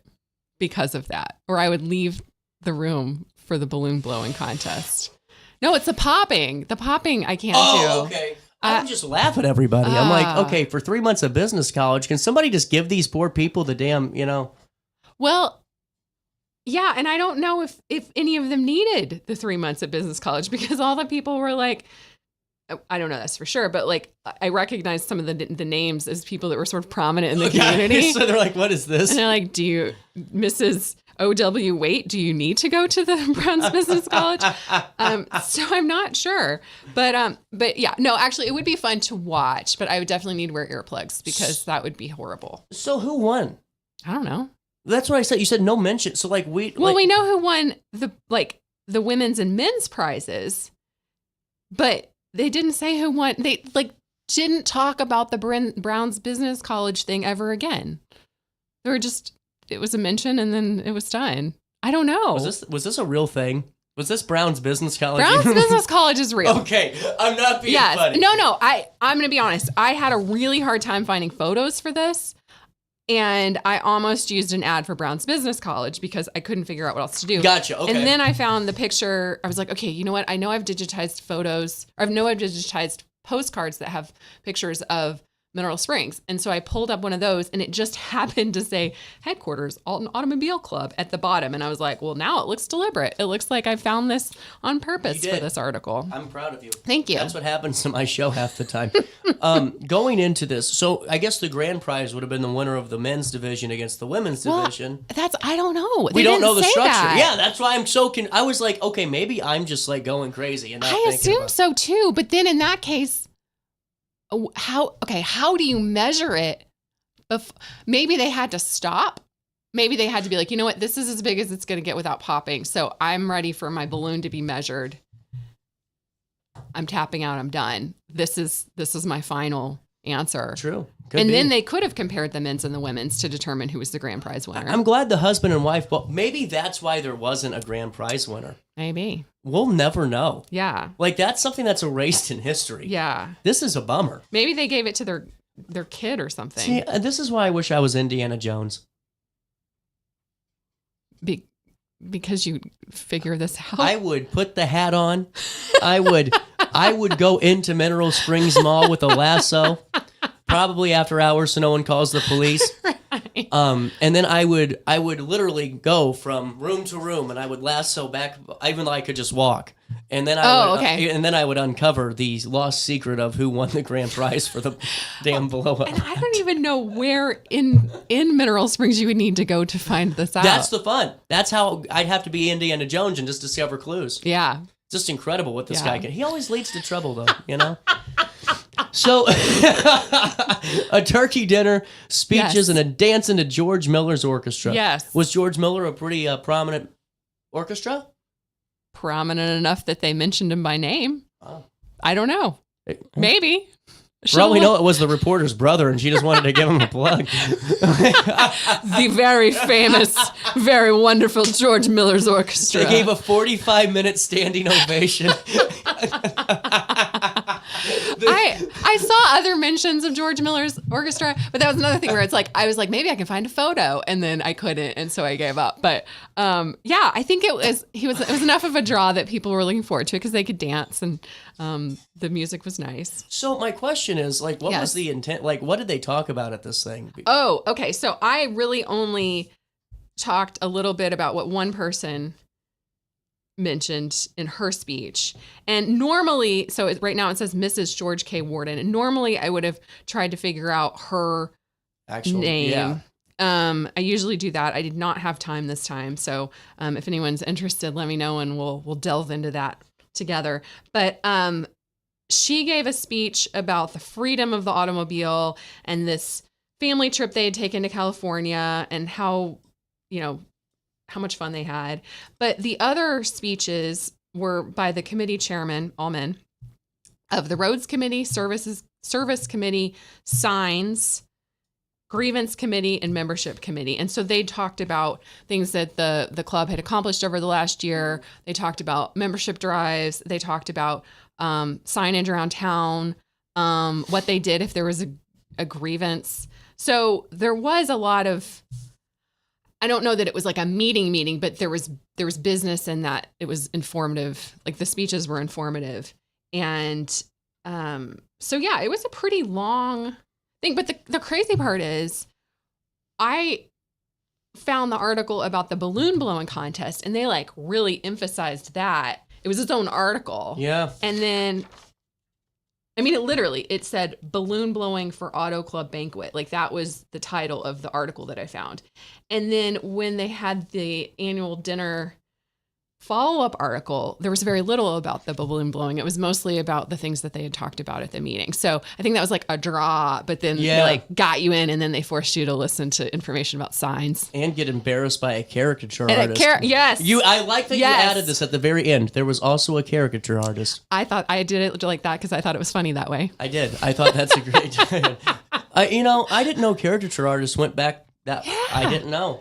because of that, or I would leave the room for the balloon blowing contest. No, it's the popping. The popping I can't do. Oh, okay. I would just laugh at everybody. I'm like, okay, for 3 months of business college, can somebody just give these poor people the damn, Well, yeah, and I don't know if any of them needed the 3 months of business college because all the people were like, I don't know that's for sure, but I recognized some of the names as people that were sort of prominent in the community. So they're like, what is this? And they're like, Mrs. O.W. Waite, do you need to go to the Brown's Business College? So I'm not sure, but yeah, no, actually it would be fun to watch, but I would definitely need to wear earplugs because that would be horrible. So who won? I don't know. That's what I said. You said no mention. So we know who won the women's and men's prizes, but they didn't say who won. They didn't talk about the Brown's Business College thing ever again. They were just. It was a mention and then it was done. I don't know. Was this a real thing? Was this Brown's Business College? Brown's Business College is real. Okay. I'm not being funny. No. I'm going to be honest. I had a really hard time finding photos for this. And I almost used an ad for Brown's Business College because I couldn't figure out what else to do. Gotcha. Okay. And then I found the picture. I was like, okay, you know what? I know I've digitized photos. Or I've digitized postcards that have pictures of Mineral Springs. And so I pulled up one of those and it just happened to say headquarters, Alton Automobile Club at the bottom. And I was like, well, now it looks deliberate. It looks like I found this on purpose for this article. I'm proud of you. Thank you. That's what happens to my show half the time. Going into this, so I guess the grand prize would have been the winner of the men's division against the women's division. I don't know. We don't know the structure. That. Yeah, that's why I'm so I was like, okay, maybe I'm just like going crazy. And I assume so too. But then in that case, how do you measure it? Maybe they had to stop. Maybe they had to be like, you know what, this is as big as it's going to get without popping. So I'm ready for my balloon to be measured. I'm tapping out. I'm done. This is my final answer. True. Then they could have compared the men's and the women's to determine who was the grand prize winner. I'm glad the husband and wife, but maybe that's why there wasn't a grand prize winner. Maybe. We'll never know. Yeah. Like that's something that's erased in history. Yeah. This is a bummer. Maybe they gave it to their kid or something. See, this is why I wish I was Indiana Jones. Because you figure this out. I would put the hat on. I would go into Mineral Springs Mall with a lasso, probably after hours so no one calls the police. Right. And then I would literally go from room to room and I would lasso back, even though I could just walk. And then I would uncover the lost secret of who won the grand prize for the damn blow up. And I don't even know where in Mineral Springs you would need to go to find this out. That's the fun. That's how I'd have to be Indiana Jones and just discover clues. Yeah. Just incredible what this guy can. He always leads to trouble though, you know? So, a turkey dinner, speeches, and a dance into George Miller's orchestra. Yes. Was George Miller a pretty prominent orchestra? Prominent enough that they mentioned him by name. Oh. I don't know. Maybe. For all we know, it was the reporter's brother, and she just wanted to give him a plug. The very famous, very wonderful George Miller's orchestra. They gave a 45-minute standing ovation. I saw other mentions of George Miller's orchestra, but that was another thing where it's like, I was like, maybe I can find a photo, and then I couldn't, and so I gave up. But I think it was enough of a draw that people were looking forward to it because they could dance and the music was nice. So my question is, like, what was the intent? Like, what did they talk about at this thing? Oh, okay. So I really only talked a little bit about what one person mentioned in her speech. And normally, so right now it says Mrs. George K. Warden. And normally I would have tried to figure out her actual name. Yeah. I usually do that. I did not have time this time. So if anyone's interested, let me know and we'll delve into that together. But she gave a speech about the freedom of the automobile and this family trip they had taken to California and how much fun they had. But the other speeches were by the committee chairman, all men, of the Roads Committee, Service Committee, Signs, Grievance Committee, and Membership Committee. And so they talked about things that the club had accomplished over the last year. They talked about membership drives. They talked about signage around town, what they did if there was a grievance. So there was a lot of, I don't know that it was like a meeting, but there was business in that it was informative. Like the speeches were informative. And so yeah, it was a pretty long thing. But the crazy part is I found the article about the balloon blowing contest and they like really emphasized that. It was its own article. Yeah. And then, I mean, it said balloon blowing for Auto Club Banquet. Like that was the title of the article that I found. And then when they had the annual dinner follow-up article, there was very little about the balloon blowing. It was mostly about the things that they had talked about at the meeting. So I think that was like a draw, but then they like got you in and then they forced you to listen to information about signs. And get embarrassed by a caricature artist. Yes. I like that you added this at the very end. There was also a caricature artist. I thought I did it like that because I thought it was funny that way. I did. I thought that's a great I didn't know caricature artists went back I didn't know.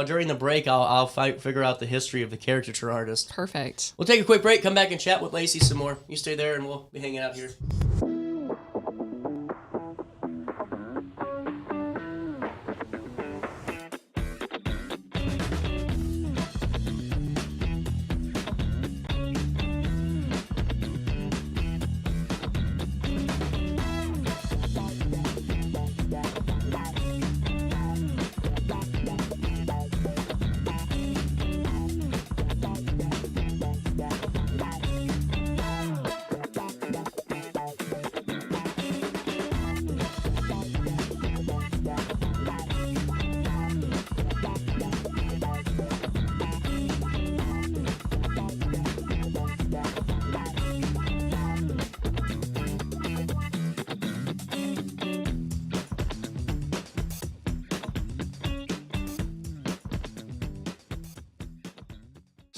During the break, I'll figure out the history of the caricature artist. Perfect. We'll take a quick break, come back and chat with Lacy some more. You stay there and we'll be hanging out here.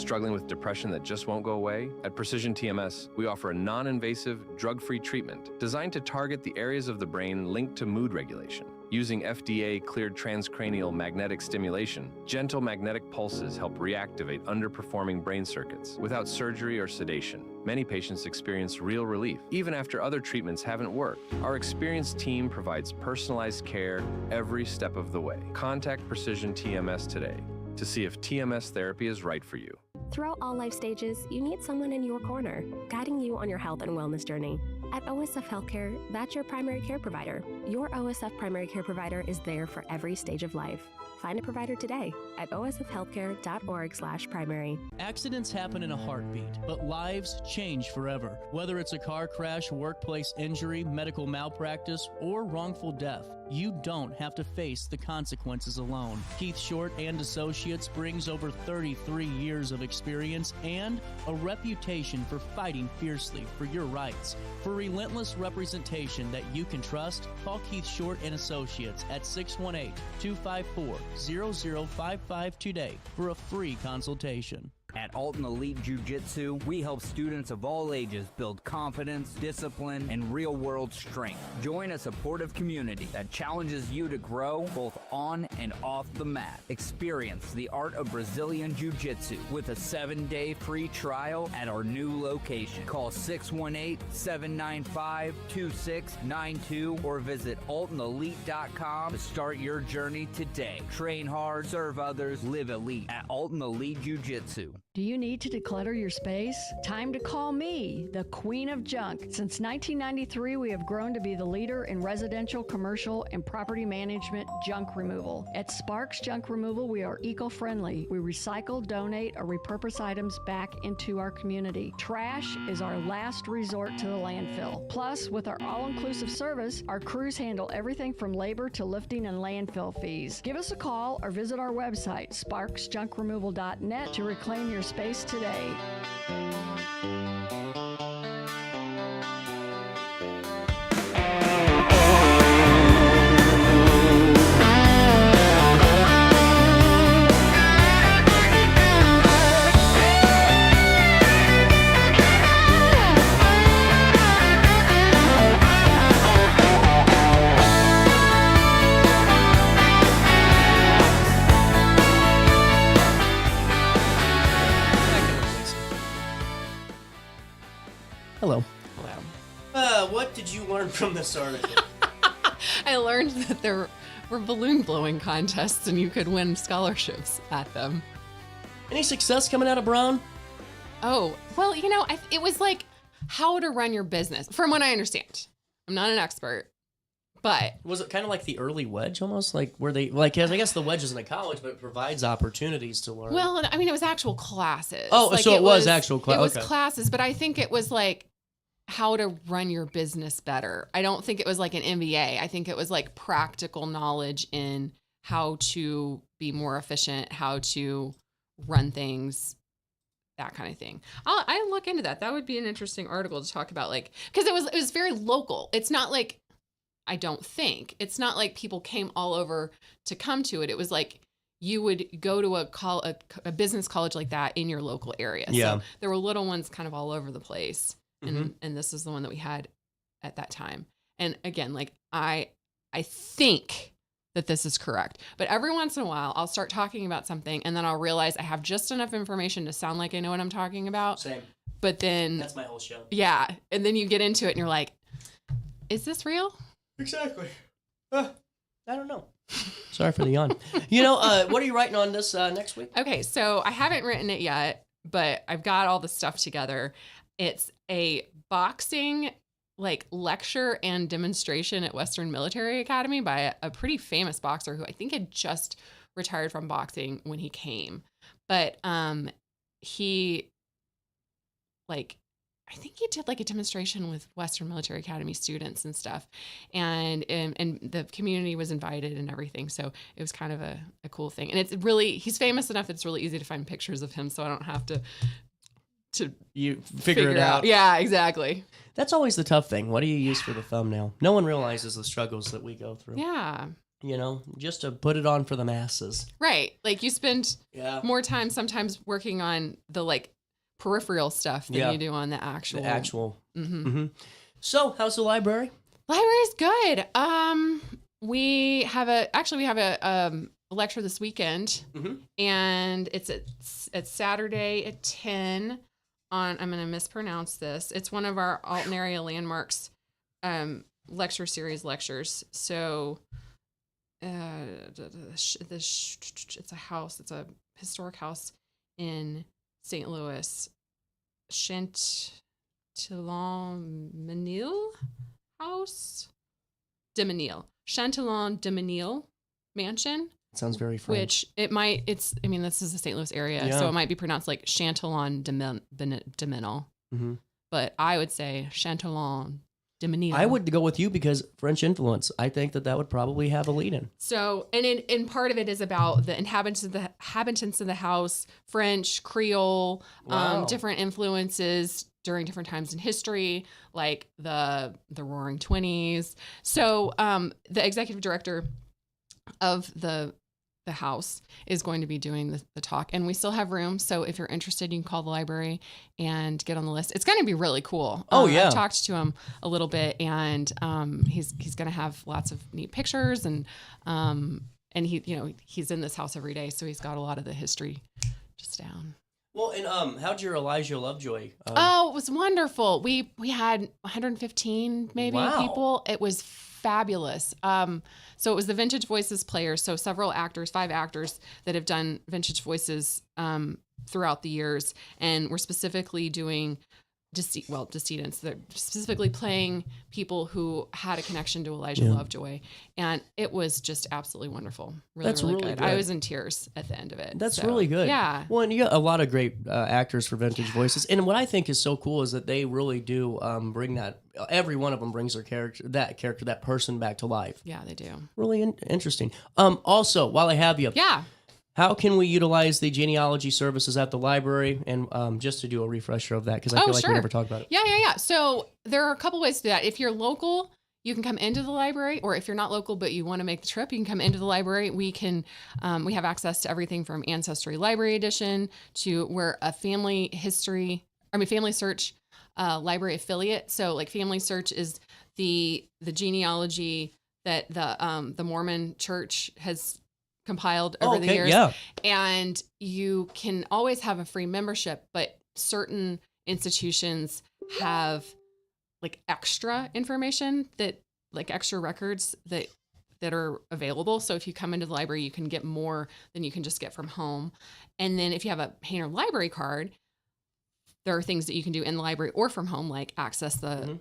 Struggling with depression that just won't go away? At Precision TMS, we offer a non-invasive, drug-free treatment designed to target the areas of the brain linked to mood regulation. Using FDA-cleared transcranial magnetic stimulation, gentle magnetic pulses help reactivate underperforming brain circuits without surgery or sedation. Many patients experience real relief, even after other treatments haven't worked. Our experienced team provides personalized care every step of the way. Contact Precision TMS today to see if TMS therapy is right for you. Throughout all life stages, you need someone in your corner, guiding you on your health and wellness journey. At OSF Healthcare, that's your primary care provider. Your OSF primary care provider is there for every stage of life. Find a provider today at osfhealthcare.org/primary. Accidents happen in a heartbeat, but lives change forever. Whether it's a car crash, workplace injury, medical malpractice, or wrongful death, you don't have to face the consequences alone. Keith Short and Associates brings over 33 years of experience and a reputation for fighting fiercely for your rights. For relentless representation that you can trust, call Keith Short and Associates at 618-254-0055 today for a free consultation. At Alton Elite Jiu-Jitsu, we help students of all ages build confidence, discipline, and real-world strength. Join a supportive community that challenges you to grow both on and off the mat. Experience the art of Brazilian Jiu-Jitsu with a 7-day free trial at our new location. Call 618-795-2692 or visit altonelite.com to start your journey today. Train hard, serve others, live elite at Alton Elite Jiu-Jitsu. Do you need to declutter your space? Time to call me, the Queen of Junk. Since 1993, we have grown to be the leader in residential, commercial, and property management junk removal. At Sparks Junk Removal, we are eco-friendly. We recycle, donate, or repurpose items back into our community. Trash is our last resort to the landfill. Plus, with our all-inclusive service, our crews handle everything from labor to lifting and landfill fees. Give us a call or visit our website, sparksjunkremoval.net, to reclaim your space today. Hello. What did you learn from this article? I learned that there were balloon blowing contests and you could win scholarships at them. Any success coming out of Brown? Oh, well, it was like how to run your business, from what I understand. I'm not an expert, but... Was it kind of like the early wedge almost? Like where they, like, I guess the wedge isn't a college, but it provides opportunities to learn. Well, I mean, it was actual classes. Oh, like so it was actual classes. It was okay. classes, but I think it was like how to run your business better. I don't think it was like an MBA. I think it was like practical knowledge in how to be more efficient, how to run things, that kind of thing. I look into that. That would be an interesting article to talk about, like, because it was very local. It's not like, I don't think it's not like people came all over to come to it. It was like you would go to a business college like that in your local area. Yeah. So there were little ones kind of all over the place. And this is the one that we had at that time. And again, like I think that this is correct, but every once in a while I'll start talking about something and then I'll realize I have just enough information to sound like I know what I'm talking about. Same. But then that's my whole show. Yeah. And then you get into it and you're like, is this real? Exactly. I don't know. Sorry for the yawn. What are you writing on this next week? Okay, so I haven't written it yet, but I've got all the stuff together. It's a boxing lecture and demonstration at Western Military Academy by a pretty famous boxer who I think had just retired from boxing when he came. But he I think he did like a demonstration with Western Military Academy students and stuff. And the community was invited and everything. So it was kind of a cool thing. And it's really, he's famous enough that it's really easy to find pictures of him. So I don't have to you figure it out. Yeah, exactly. That's always the tough thing. What do you use for the thumbnail? No one realizes the struggles that we go through. Yeah. just to put it on for the masses. Right. Like you spend Yeah. more time sometimes working on the like peripheral stuff than Yeah. you do on the actual. The actual. Mm-hmm. So, how's the library? Library's good. We have a lecture this weekend, and it's at Saturday at 10 on, I'm going to mispronounce this. It's one of our Alton area landmarks lecture series lectures. So it's a house. It's a historic house in St. Louis, Chantilly-Menil House, Chantilly-Menil Mansion. Sounds very French. This is the St. Louis area, so it might be pronounced like Chantilly-Menil. But I would say Chantilly-Menil. I would go with you because French influence. I think that would probably have a lead in. So, and part of it is about the inhabitants of the house, French, Creole, different influences during different times in history, like the Roaring '20s. So, the executive director of the house is going to be doing the talk, and we still have room. So if you're interested, you can call the library and get on the list. It's going to be really cool. Yeah. I've talked to him a little bit, and he's going to have lots of neat pictures, and he's in this house every day, so he's got a lot of the history just down. Well, and how'd your Elijah Lovejoy? It was wonderful. We had 115 maybe people. It was fabulous. So it was the Vintage Voices players. So several actors, 5 actors that have done Vintage Voices throughout the years, and we're specifically doing decedents. They're specifically playing people who had a connection to Elijah Lovejoy, and it was just absolutely wonderful. That's really good. I was in tears at the end of it. That's really good. Yeah. Well, and you got a lot of great actors for Vintage Voices, and what I think is so cool is that they really do bring that. Every one of them brings their that person back to life. Yeah, they do. Really interesting. Also, while I have you, how can we utilize the genealogy services at the library? And just to do a refresher of that, because I feel like we never talked about it. Yeah. So there are a couple ways to do that. If you're local, you can come into the library, or if you're not local but you want to make the trip, you can come into the library. We have access to everything from Ancestry Library Edition to we're a Family Search library affiliate. So like Family Search is the genealogy that the Mormon Church has compiled over the years. Yeah. And you can always have a free membership, but certain institutions have like extra information extra records that are available. So if you come into the library, you can get more than you can just get from home. And then if you have a Hainer library card, there are things that you can do in the library or from home, like access the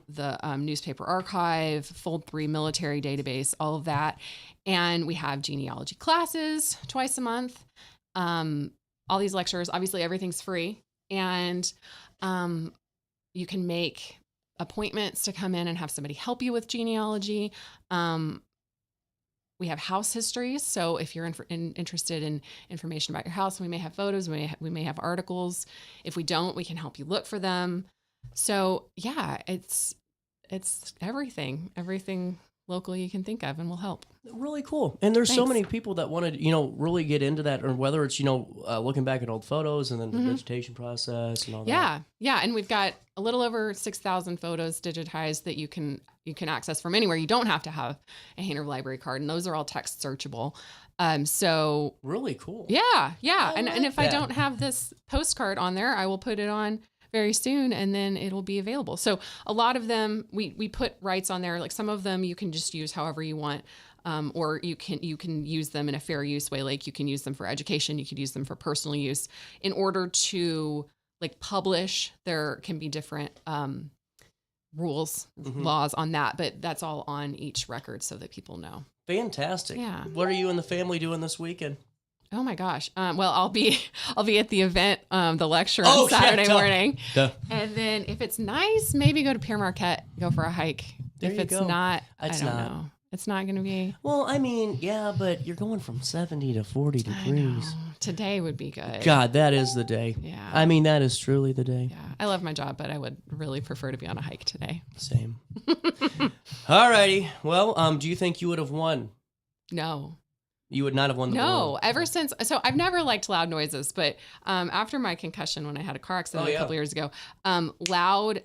newspaper archive, Fold 3 military database, all of that. And we have genealogy classes twice a month. All these lectures, obviously everything's free. And you can make appointments to come in and have somebody help you with genealogy. We have house histories. So if you're interested in information about your house, we may have photos, we may have articles. If we don't, we can help you look for them. So yeah, it's everything locally you can think of, and we'll help. Really cool. And there's so many people that want to, really get into that, or whether it's, looking back at old photos and then the vegetation process and all that. Yeah. And we've got a little over 6,000 photos digitized that you can access from anywhere. You don't have to have a Hainer library card, and those are all text searchable. So really cool. Yeah. And if I don't have this postcard on there, I will put it on very soon, and then it'll be available. So a lot of them, we put rights on there. Like some of them you can just use however you want, or you can use them in a fair use way. Like you can use them for education, you could use them for personal use. In order to publish, there can be different rules, laws on that, but that's all on each record so that people know. Fantastic. Yeah. What are you and the family doing this weekend? Oh my gosh. Well, I'll be at the event, the lecture on Saturday morning. Duh. And then if it's nice, maybe go to Pierre Marquette, go for a hike. If it's not, I don't know. It's not going to be. Well, I mean, yeah, but you're going from 70 to 40 degrees. Today would be good. God, that is the day. Yeah. I mean, that is truly the day. Yeah. I love my job, but I would really prefer to be on a hike today. Same. All righty. Well, do you think you would have won No. You would not have won the balloon. No, ever since. So I've never liked loud noises, but after my concussion when I had a car accident a couple years ago, loud,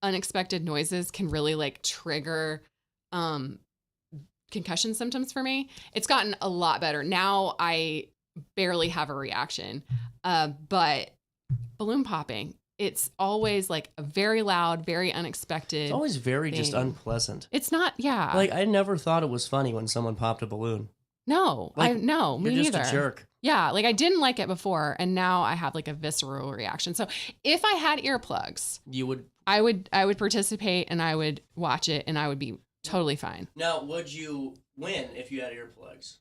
unexpected noises can really like trigger concussion symptoms for me. It's gotten a lot better. Now I barely have a reaction, but balloon popping, it's always like a very loud, very unexpected. It's always very thing. just unpleasant. It's not, yeah. Like I never thought it was funny when someone popped a balloon. No, Like, no, me You're just neither. a jerk. Yeah, like I didn't like it before, and now I have like a visceral reaction. So if I had earplugs, You would. I would participate and I would watch it and I would be totally fine. Now, would you win if you had earplugs?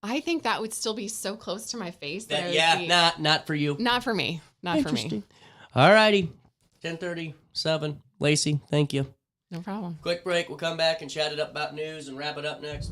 I think that would still be so close to my face that I would Yeah, be, not for you. not for me. Not for me. Interesting. All righty. 10:37. Lacey, thank you. No problem. Quick break. We'll come back and chat it up about news and wrap it up next.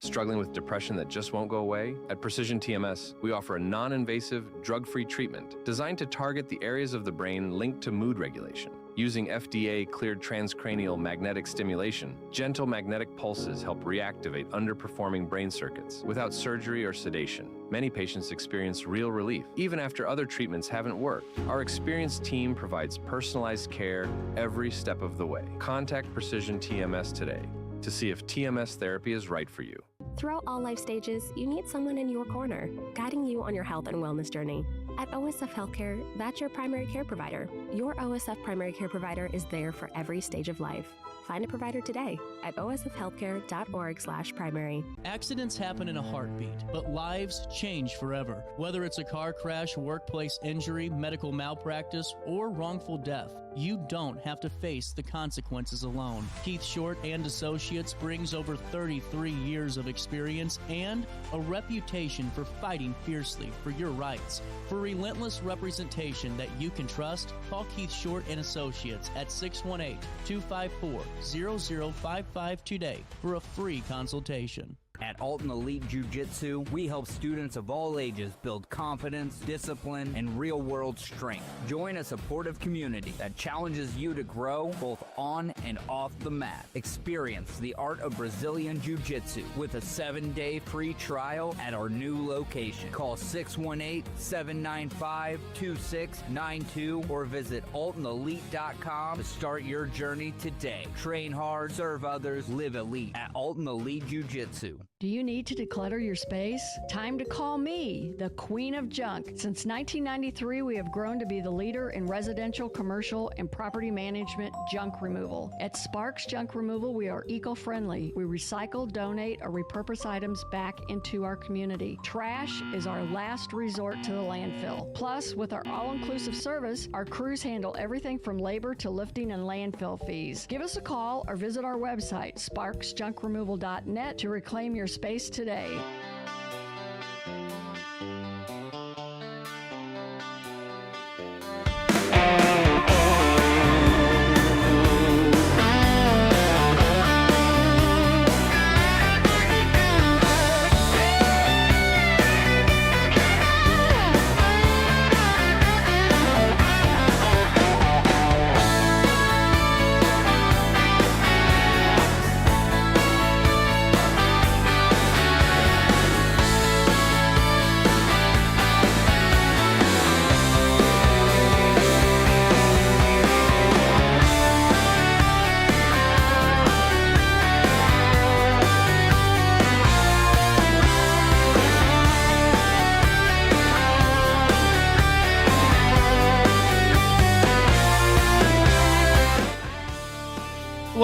Struggling with depression that just won't go away? At Precision TMS, we offer a non-invasive, drug-free treatment designed to target the areas of the brain linked to mood regulation. Using FDA-cleared transcranial magnetic stimulation, gentle magnetic pulses help reactivate underperforming brain circuits without surgery or sedation. Many patients experience real relief, even after other treatments haven't worked. Our experienced team provides personalized care every step of the way. Contact Precision TMS today to see if TMS therapy is right for you. Throughout all life stages, you need someone in your corner, guiding you on your health and wellness journey. At OSF Healthcare, that's your primary care provider. Your OSF primary care provider is there for every stage of life. Find a provider today at osfhealthcare.org/primary. Accidents happen in a heartbeat, but lives change forever. Whether it's a car crash, workplace injury, medical malpractice, or wrongful death, you don't have to face the consequences alone. Keith Short and Associates brings over 33 years of experience and a reputation for fighting fiercely for your rights. For relentless representation that you can trust, call Keith Short and Associates at 618-254-0055 today for a free consultation. At Alton Elite Jiu-Jitsu, we help students of all ages build confidence, discipline, and real-world strength. Join a supportive community that challenges you to grow both on and off the mat. Experience the art of Brazilian Jiu-Jitsu with a 7-day free trial at our new location. Call 618-795-2692 or visit altonelite.com to start your journey today. Train hard, serve others, live elite at Alton Elite Jiu-Jitsu. Do you need to declutter your space? Time to call me, the Queen of Junk. Since 1993, we have grown to be the leader in residential, commercial, and property management junk removal. At Sparks Junk Removal, we are eco-friendly. We recycle, donate, or repurpose items back into our community. Trash is our last resort to the landfill. Plus, with our all-inclusive service, our crews handle everything from labor to lifting and landfill fees. Give us a call or visit our website, sparksjunkremoval.net, to reclaim your space today.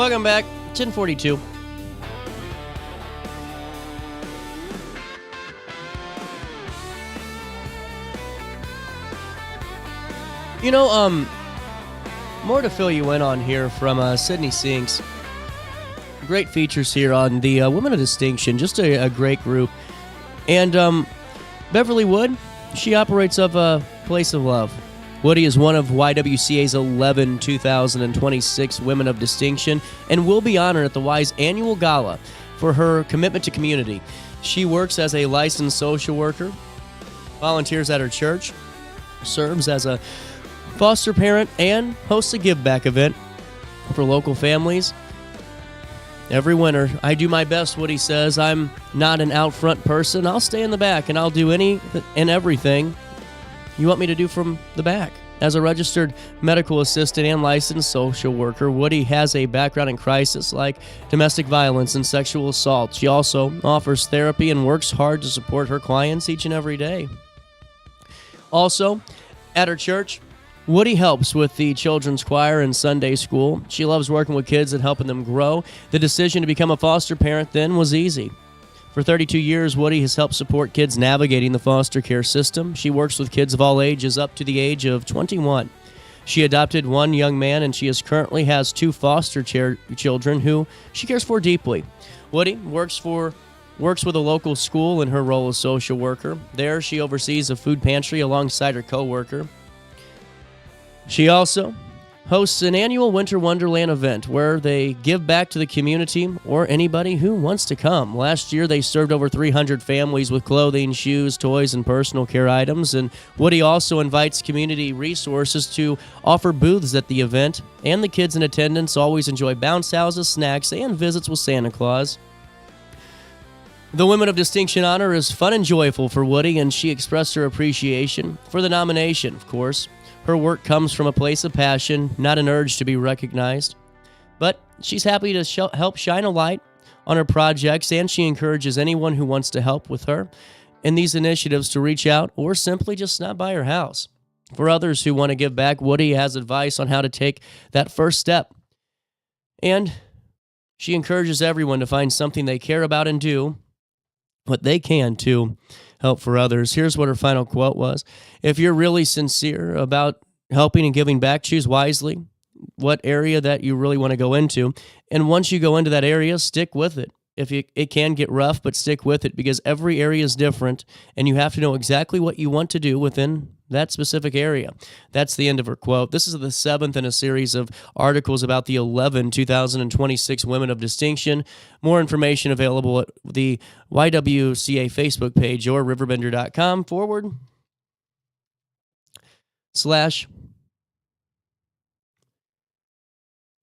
Welcome back. 1042. You know, more to fill you in on here from Sydney Sinks. Great features here on the Women of Distinction. Just a great group. And Beverly Wood, she operates of a Place of Love. Woody is one of YWCA's 11 2026 Women of Distinction and will be honored at the Y's annual gala for her commitment to community. She works as a licensed social worker, volunteers at her church, serves as a foster parent, and hosts a give back event for local families every winter. I do my best, Woody says. I'm not an out front person. I'll stay in the back and I'll do any and everything you want me to do from the back. As a registered medical assistant and licensed social worker, Woody has a background in crisis like domestic violence and sexual assault. She also offers therapy and works hard to support her clients each and every day. Also, at her church, Woody helps with the children's choir and Sunday school. She loves working with kids and helping them grow. The decision to become a foster parent then was easy. For 32 years, Woody has helped support kids navigating the foster care system. She works with kids of all ages up to the age of 21. She adopted one young man, and she currently has 2 foster children who she cares for deeply. Woody works with a local school in her role as social worker. There, she oversees a food pantry alongside her co-worker. She also hosts an annual Winter Wonderland event where they give back to the community or anybody who wants to come. Last year, they served over 300 families with clothing, shoes, toys, and personal care items. And Woody also invites community resources to offer booths at the event. And the kids in attendance always enjoy bounce houses, snacks, and visits with Santa Claus. The Women of Distinction honor is fun and joyful for Woody, and she expressed her appreciation for the nomination, of course. Her work comes from a place of passion, not an urge to be recognized. But she's happy to help shine a light on her projects, and she encourages anyone who wants to help with her in these initiatives to reach out or simply just stop by her house. For others who want to give back, Woody has advice on how to take that first step. And she encourages everyone to find something they care about and do what they can to help for others. Here's what her final quote was. If you're really sincere about helping and giving back, choose wisely what area that you really want to go into. And once you go into that area, stick with it. It can get rough, but stick with it because every area is different and you have to know exactly what you want to do within that specific area. That's the end of her quote. This is the 7th in a series of articles about the 11 2026 Women of Distinction. More information available at the YWCA Facebook page or RiverBender.com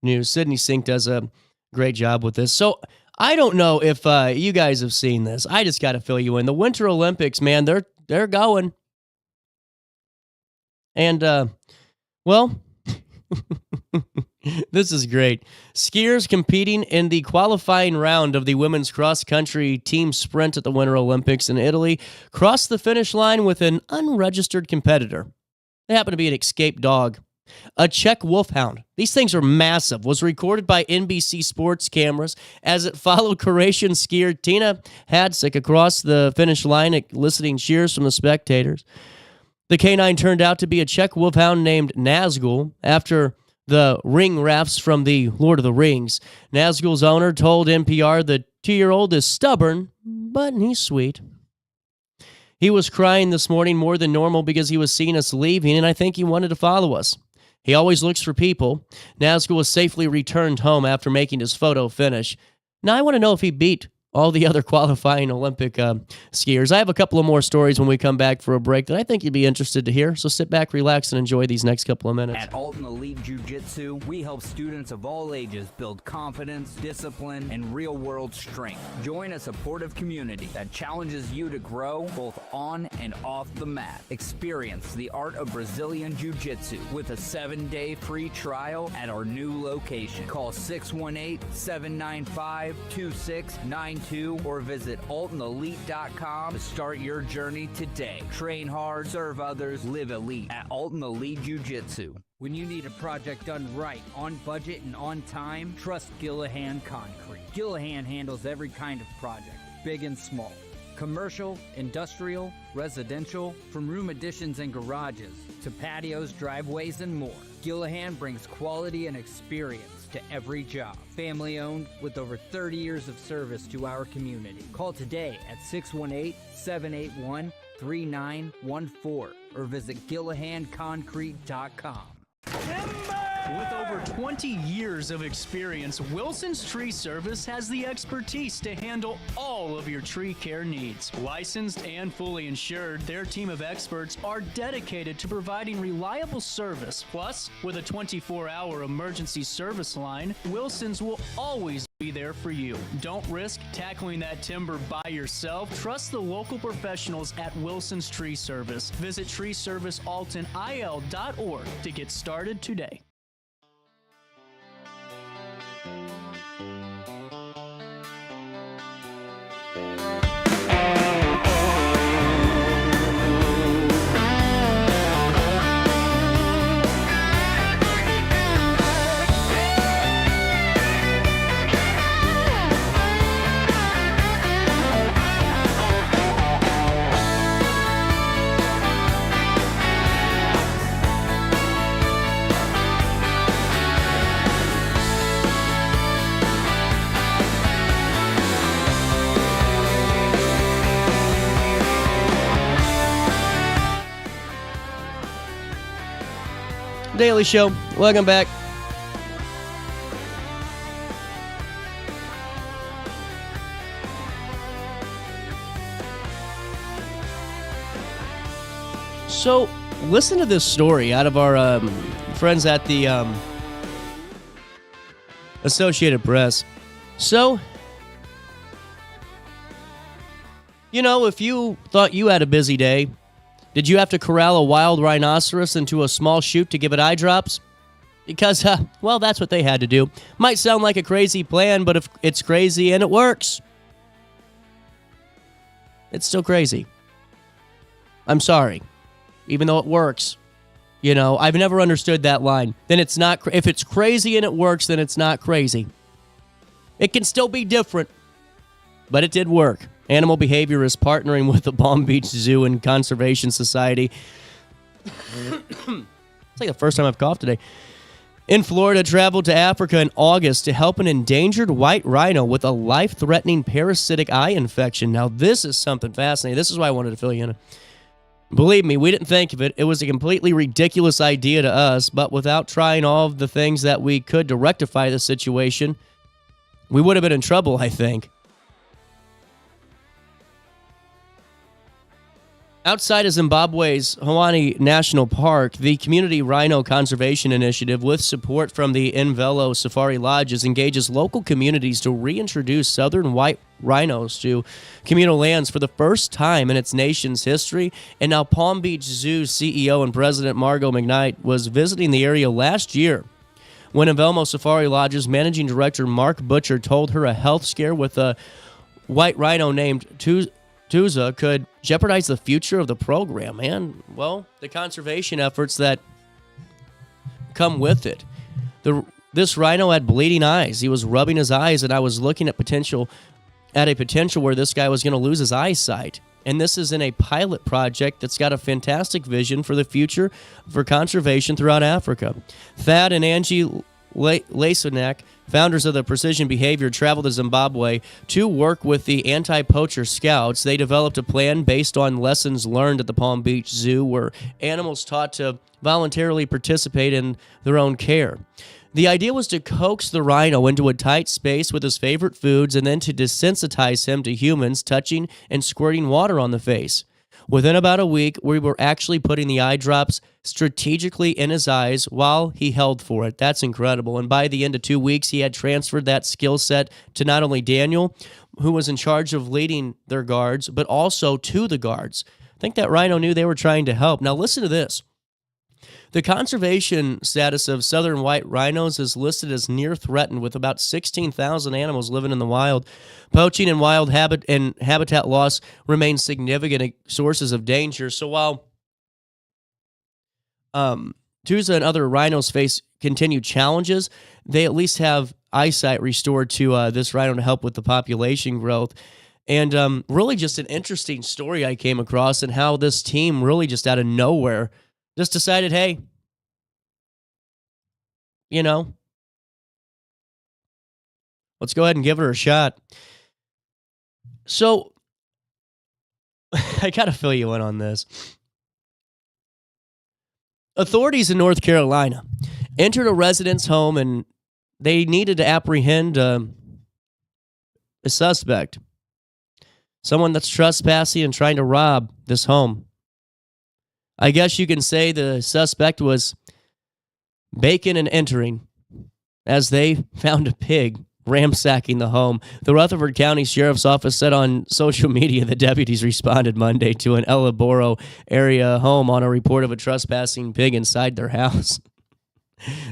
/news. Sydney Sink does a great job with this. So I don't know if you guys have seen this. I just got to fill you in. The Winter Olympics, man, they're going. And, well, this is great. Skiers competing in the qualifying round of the women's cross-country team sprint at the Winter Olympics in Italy crossed the finish line with an unregistered competitor. They happen to be an escaped dog. A Czech wolfhound, these things are massive, was recorded by NBC Sports cameras as it followed Croatian skier Tina Hadzik across the finish line, eliciting cheers from the spectators. The canine turned out to be a Czech wolfhound named Nazgul, after the ring rafts from the Lord of the Rings. Nazgul's owner told NPR the 2-year-old is stubborn, but he's sweet. He was crying this morning more than normal because he was seeing us leaving, and I think he wanted to follow us. He always looks for people. Nazgul was safely returned home after making his photo finish. Now, I want to know if he beat all the other qualifying Olympic skiers. I have a couple of more stories when we come back for a break that I think you'd be interested to hear. So sit back, relax, and enjoy these next couple of minutes. At Alton Elite Jiu-Jitsu, we help students of all ages build confidence, discipline, and real-world strength. Join a supportive community that challenges you to grow both on and off the mat. Experience the art of Brazilian Jiu-Jitsu with a 7-day free trial at our new location. Call 618-795-2692 Train to or visit AltonElite.com to start your journey today. Train hard, serve others, live elite at Alton Elite Jiu-Jitsu. When you need a project done right, on budget and on time, trust Gillahan Concrete. Gillahan handles every kind of project, big and small. Commercial, industrial, residential, from room additions and garages to patios, driveways, and more. Gillahan brings quality and experience to every job. Family owned with over 30 years of service to our community. Call today at 618-781-3914 or visit GillahanConcrete.com. With over 20 years of experience, Wilson's Tree Service has the expertise to handle all of your tree care needs. Licensed and fully insured, their team of experts are dedicated to providing reliable service. Plus, with a 24-hour emergency service line, Wilson's will always be there for you. Don't risk tackling that timber by yourself. Trust the local professionals at Wilson's Tree Service. Visit treeservicealtonil.org to get started today. Daily Show. Welcome back. So, listen to this story out of our friends at the Associated Press. So, you know, if you thought you had a busy day, did you have to corral a wild rhinoceros into a small chute to give it eye drops? Because, well, that's what they had to do. Might sound like a crazy plan, but if it's crazy and it works, it's still crazy. I'm sorry. Even though it works. You know, I've never understood that line. Then it's not, if it's crazy and it works, then it's not crazy. It can still be different, but it did work. Animal Behavior is partnering with the Palm Beach Zoo and Conservation Society. It's like the first time I've coughed today. In Florida, traveled to Africa in August to help an endangered white rhino with a life-threatening parasitic eye infection. Now, this is something fascinating. This is why I wanted to fill you in. Believe me, we didn't think of it. It was a completely ridiculous idea to us, but without trying all of the things that we could to rectify the situation, we would have been in trouble, I think. Outside of Zimbabwe's Hawani National Park, the Community Rhino Conservation Initiative, with support from the Envelo Safari Lodges, engages local communities to reintroduce southern white rhinos to communal lands for the first time in its nation's history. And now Palm Beach Zoo CEO and President Margot McKnight was visiting the area last year when Envelo Safari Lodge's managing director Mark Butcher told her a health scare with a white rhino named Tuza could jeopardize the future of the program, and, well, the conservation efforts that come with it. This rhino had bleeding eyes. He was rubbing his eyes, and I was looking at a potential where this guy was going to lose his eyesight. And this is in a pilot project that's got a fantastic vision for the future for conservation throughout Africa. Thad and Angie Lasonak, founders of the Precision Behavior, traveled to Zimbabwe to work with the anti-poacher scouts. They developed a plan based on lessons learned at the Palm Beach Zoo, where animals taught to voluntarily participate in their own care. The idea was to coax the rhino into a tight space with his favorite foods and then to desensitize him to humans touching and squirting water on the face. Within about a week, we were actually putting the eye drops strategically in his eyes while he held for it. That's incredible. And by the end of 2 weeks, he had transferred that skill set to not only Daniel, who was in charge of leading their guards, but also to the guards. I think that rhino knew they were trying to help. Now listen to this. The conservation status of southern white rhinos is listed as near threatened, with about 16,000 animals living in the wild. Poaching and wild habitat loss remain significant sources of danger. So while Tusa and other rhinos face continued challenges, they at least have eyesight restored to this rhino to help with the population growth. And really just an interesting story I came across, and how this team really just out of nowhere just decided, hey, let's go ahead and give her a shot. So I got to fill you in on this. Authorities in North Carolina entered a resident's home, and they needed to apprehend a suspect, someone that's trespassing and trying to rob this home. I guess you can say the suspect was breaking and entering, as they found a pig ransacking the home. The Rutherford County Sheriff's Office said on social media that deputies responded Monday to an Ellaboro area home on a report of a trespassing pig inside their house.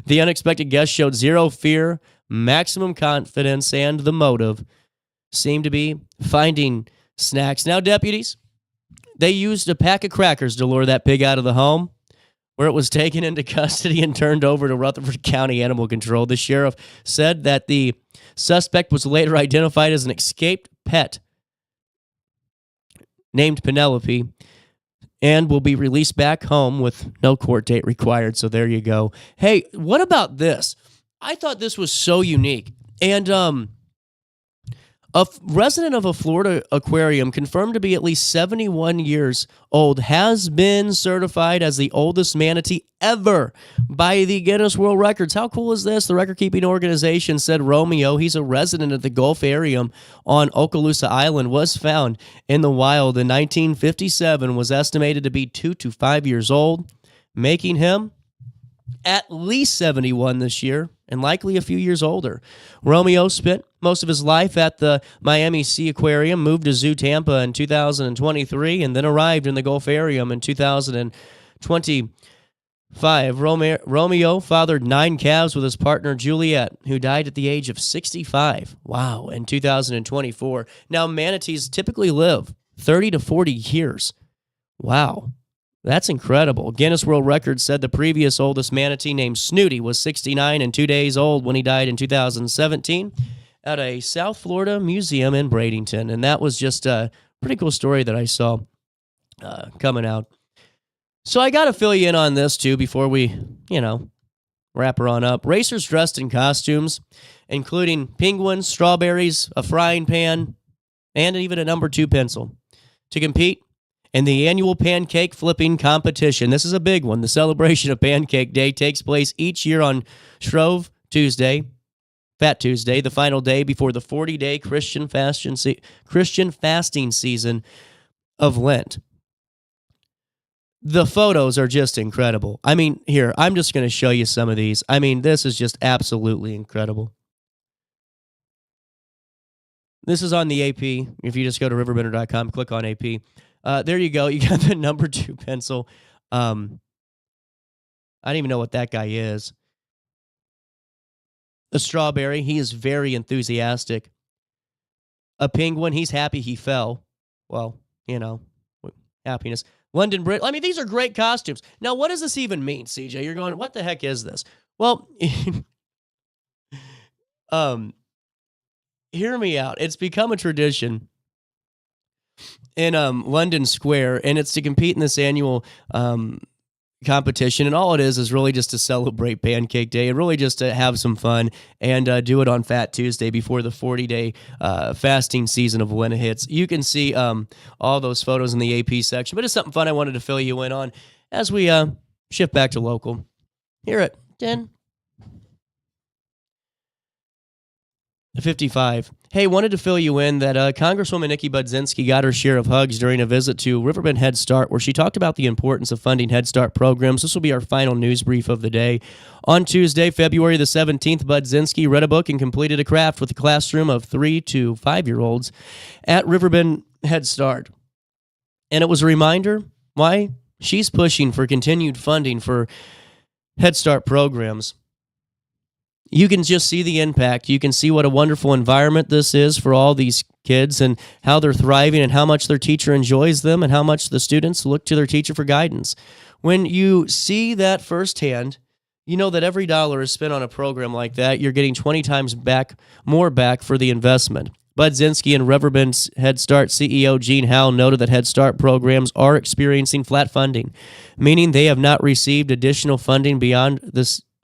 The unexpected guest showed zero fear, maximum confidence, and the motive seemed to be finding snacks. Now, deputies, they used a pack of crackers to lure that pig out of the home, where it was taken into custody and turned over to Rutherford County Animal Control. The sheriff said that the suspect was later identified as an escaped pet named Penelope and will be released back home with no court date required. So there you go. Hey, what about this? I thought this was so unique. And a resident of a Florida aquarium, confirmed to be at least 71 years old, has been certified as the oldest manatee ever by the Guinness World Records. How cool is this? The record-keeping organization said Romeo, he's a resident of the Gulf Aquarium on Okaloosa Island, was found in the wild in 1957, was estimated to be 2 to 5 years old, making him at least 71 this year, and likely a few years older. Romeo spent most of his life at the Miami Sea Aquarium, moved to Zoo Tampa in 2023, and then arrived in the Gulf Aquarium in 2025. Romeo fathered 9 calves with his partner Juliet, who died at the age of 65. Wow, in 2024. Now, manatees typically live 30 to 40 years. Wow. That's incredible. Guinness World Records said the previous oldest manatee, named Snooty, was 69 and 2 days old when he died in 2017 at a South Florida museum in Bradenton. And that was just a pretty cool story that I saw coming out. So I got to fill you in on this, too, before we, wrap her on up. Racers dressed in costumes, including penguins, strawberries, a frying pan, and even a number 2 pencil, to compete in the annual pancake flipping competition. This is a big one. The celebration of Pancake Day takes place each year on Shrove Tuesday, Fat Tuesday, the final day before the 40-day Christian fasting season of Lent. The photos are just incredible. I mean, here, I'm just going to show you some of these. I mean, this is just absolutely incredible. This is on the AP. If you just go to RiverBender.com, click on AP. There you go. You got the number 2 pencil. I don't even know what that guy is. A strawberry. He is very enthusiastic. A penguin. He's happy he fell. Well, happiness. London Brit. I mean, these are great costumes. Now, what does this even mean, CJ? You're going, what the heck is this? Well, hear me out. It's become a tradition in London Square, and it's to compete in this annual competition, and all it is really just to celebrate Pancake Day and really just to have some fun and do it on Fat Tuesday before the 40-day fasting season of Lent hits. You can see all those photos in the AP section, but it's something fun I wanted to fill you in on as we shift back to local. Here at 10:55. Hey, wanted to fill you in that Congresswoman Nikki Budzinski got her share of hugs during a visit to Riverbend Head Start, where she talked about the importance of funding Head Start programs. This will be our final news brief of the day. On Tuesday, February the 17th, Budzinski read a book and completed a craft with a classroom of 3 to 5-year-olds at Riverbend Head Start. And it was a reminder why she's pushing for continued funding for Head Start programs. You can just see the impact. You can see what a wonderful environment this is for all these kids and how they're thriving and how much their teacher enjoys them and how much the students look to their teacher for guidance. When you see that firsthand, you know that every dollar is spent on a program like that, you're getting 20 times more back for the investment. Bud Zinski and Riverbend's Head Start CEO Gene Howell noted that Head Start programs are experiencing flat funding, meaning they have not received additional funding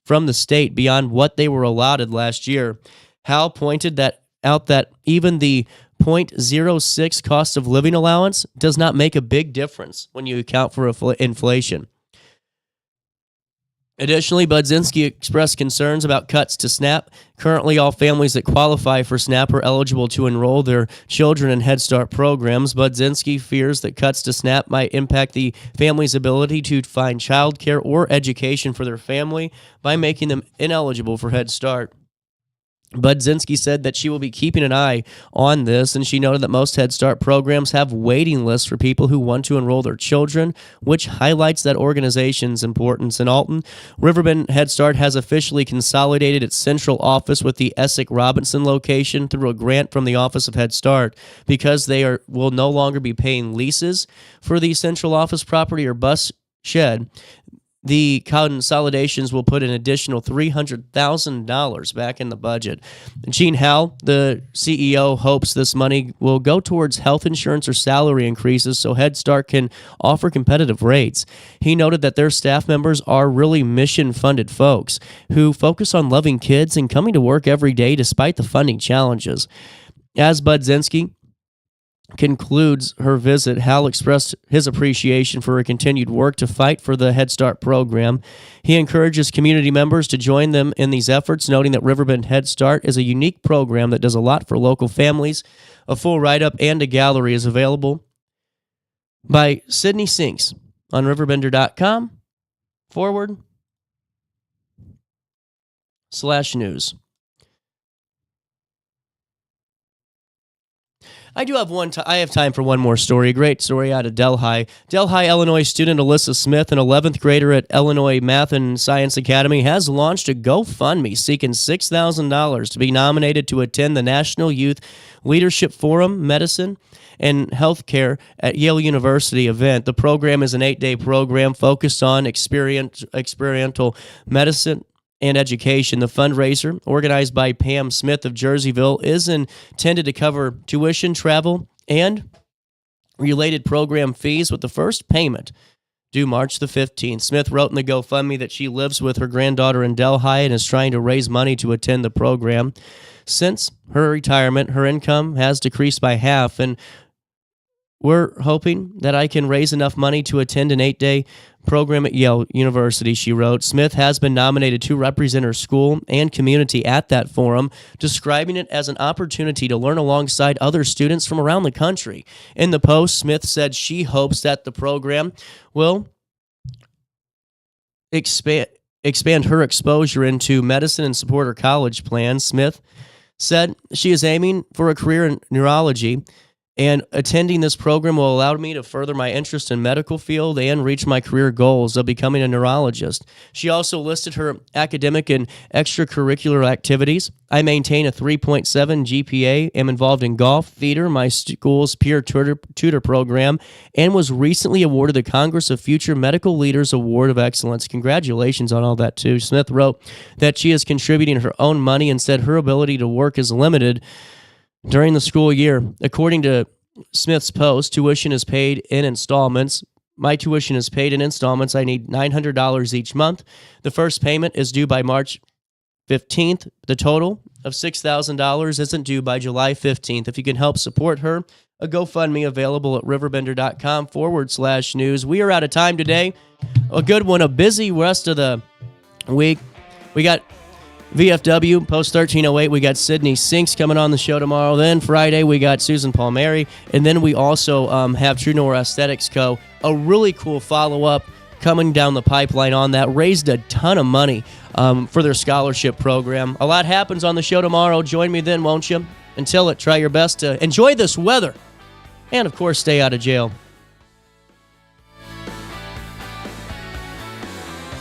from the state beyond what they were allotted last year. Howell pointed out that even the 0.06 cost of living allowance does not make a big difference when you account for inflation. Additionally, Budzinski expressed concerns about cuts to SNAP. Currently, all families that qualify for SNAP are eligible to enroll their children in Head Start programs. Budzinski fears that cuts to SNAP might impact the family's ability to find child care or education for their family by making them ineligible for Head Start. Budzinski said that she will be keeping an eye on this, and she noted that most Head Start programs have waiting lists for people who want to enroll their children, which highlights that organization's importance. In Alton, Riverbend Head Start has officially consolidated its central office with the Essex Robinson location through a grant from the Office of Head Start. Because they will no longer be paying leases for the central office property or bus shed, the consolidations will put an additional $300,000 back in the budget. Gene Howell, the CEO, hopes this money will go towards health insurance or salary increases so Head Start can offer competitive rates. He noted that their staff members are really mission-funded folks who focus on loving kids and coming to work every day despite the funding challenges. As Budzinski concludes her visit, Hal expressed his appreciation for her continued work to fight for the Head Start program. He encourages community members to join them in these efforts, noting that Riverbend Head Start is a unique program that does a lot for local families. A full write-up and a gallery is available by Sydney Sinks on RiverBender.com /news. I do have I have time for one more story. A great story out of Delhi. Delhi, Illinois student Alyssa Smith, an 11th grader at Illinois Math and Science Academy, has launched a GoFundMe seeking $6,000 to be nominated to attend the National Youth Leadership Forum, Medicine, and Healthcare at Yale University event. The program is an 8-day program focused on experiential medicine and education. The fundraiser, organized by Pam Smith of Jerseyville, is intended to cover tuition, travel, and related program fees, with the first payment due March the 15th. Smith wrote in the GoFundMe that she lives with her granddaughter in Delhi and is trying to raise money to attend the program. Since her retirement, her income has decreased by half, and we're hoping that I can raise enough money to attend an 8-day program at Yale University, she wrote. Smith has been nominated to represent her school and community at that forum, describing it as an opportunity to learn alongside other students from around the country. In the post, Smith said she hopes that the program will expand her exposure into medicine and support her college plans. Smith said she is aiming for a career in neurology, and attending this program will allow me to further my interest in medical field and reach my career goals of becoming a neurologist. She also listed her academic and extracurricular activities. I maintain a 3.7 GPA, am involved in golf, theater, my school's peer tutor program, and was recently awarded the Congress of Future Medical Leaders Award of Excellence. Congratulations on all that, too. Smith wrote that she is contributing her own money and said her ability to work is limited during the school year. According to Smith's post, tuition is paid in installments. My tuition is paid in installments. I need $900 each month. The first payment is due by March 15th. The total of $6,000 isn't due by July 15th. If you can help support her, a GoFundMe available at RiverBender.com /news. We are out of time today. A good one, a busy rest of the week. We got VFW, Post 1308, we got Sydney Sinks coming on the show tomorrow. Then Friday, we got Susan Palmieri. And then we also have True North Aesthetics Co., a really cool follow-up coming down the pipeline on that. Raised a ton of money for their scholarship program. A lot happens on the show tomorrow. Join me then, won't you? Until it, try your best to enjoy this weather. And, of course, stay out of jail.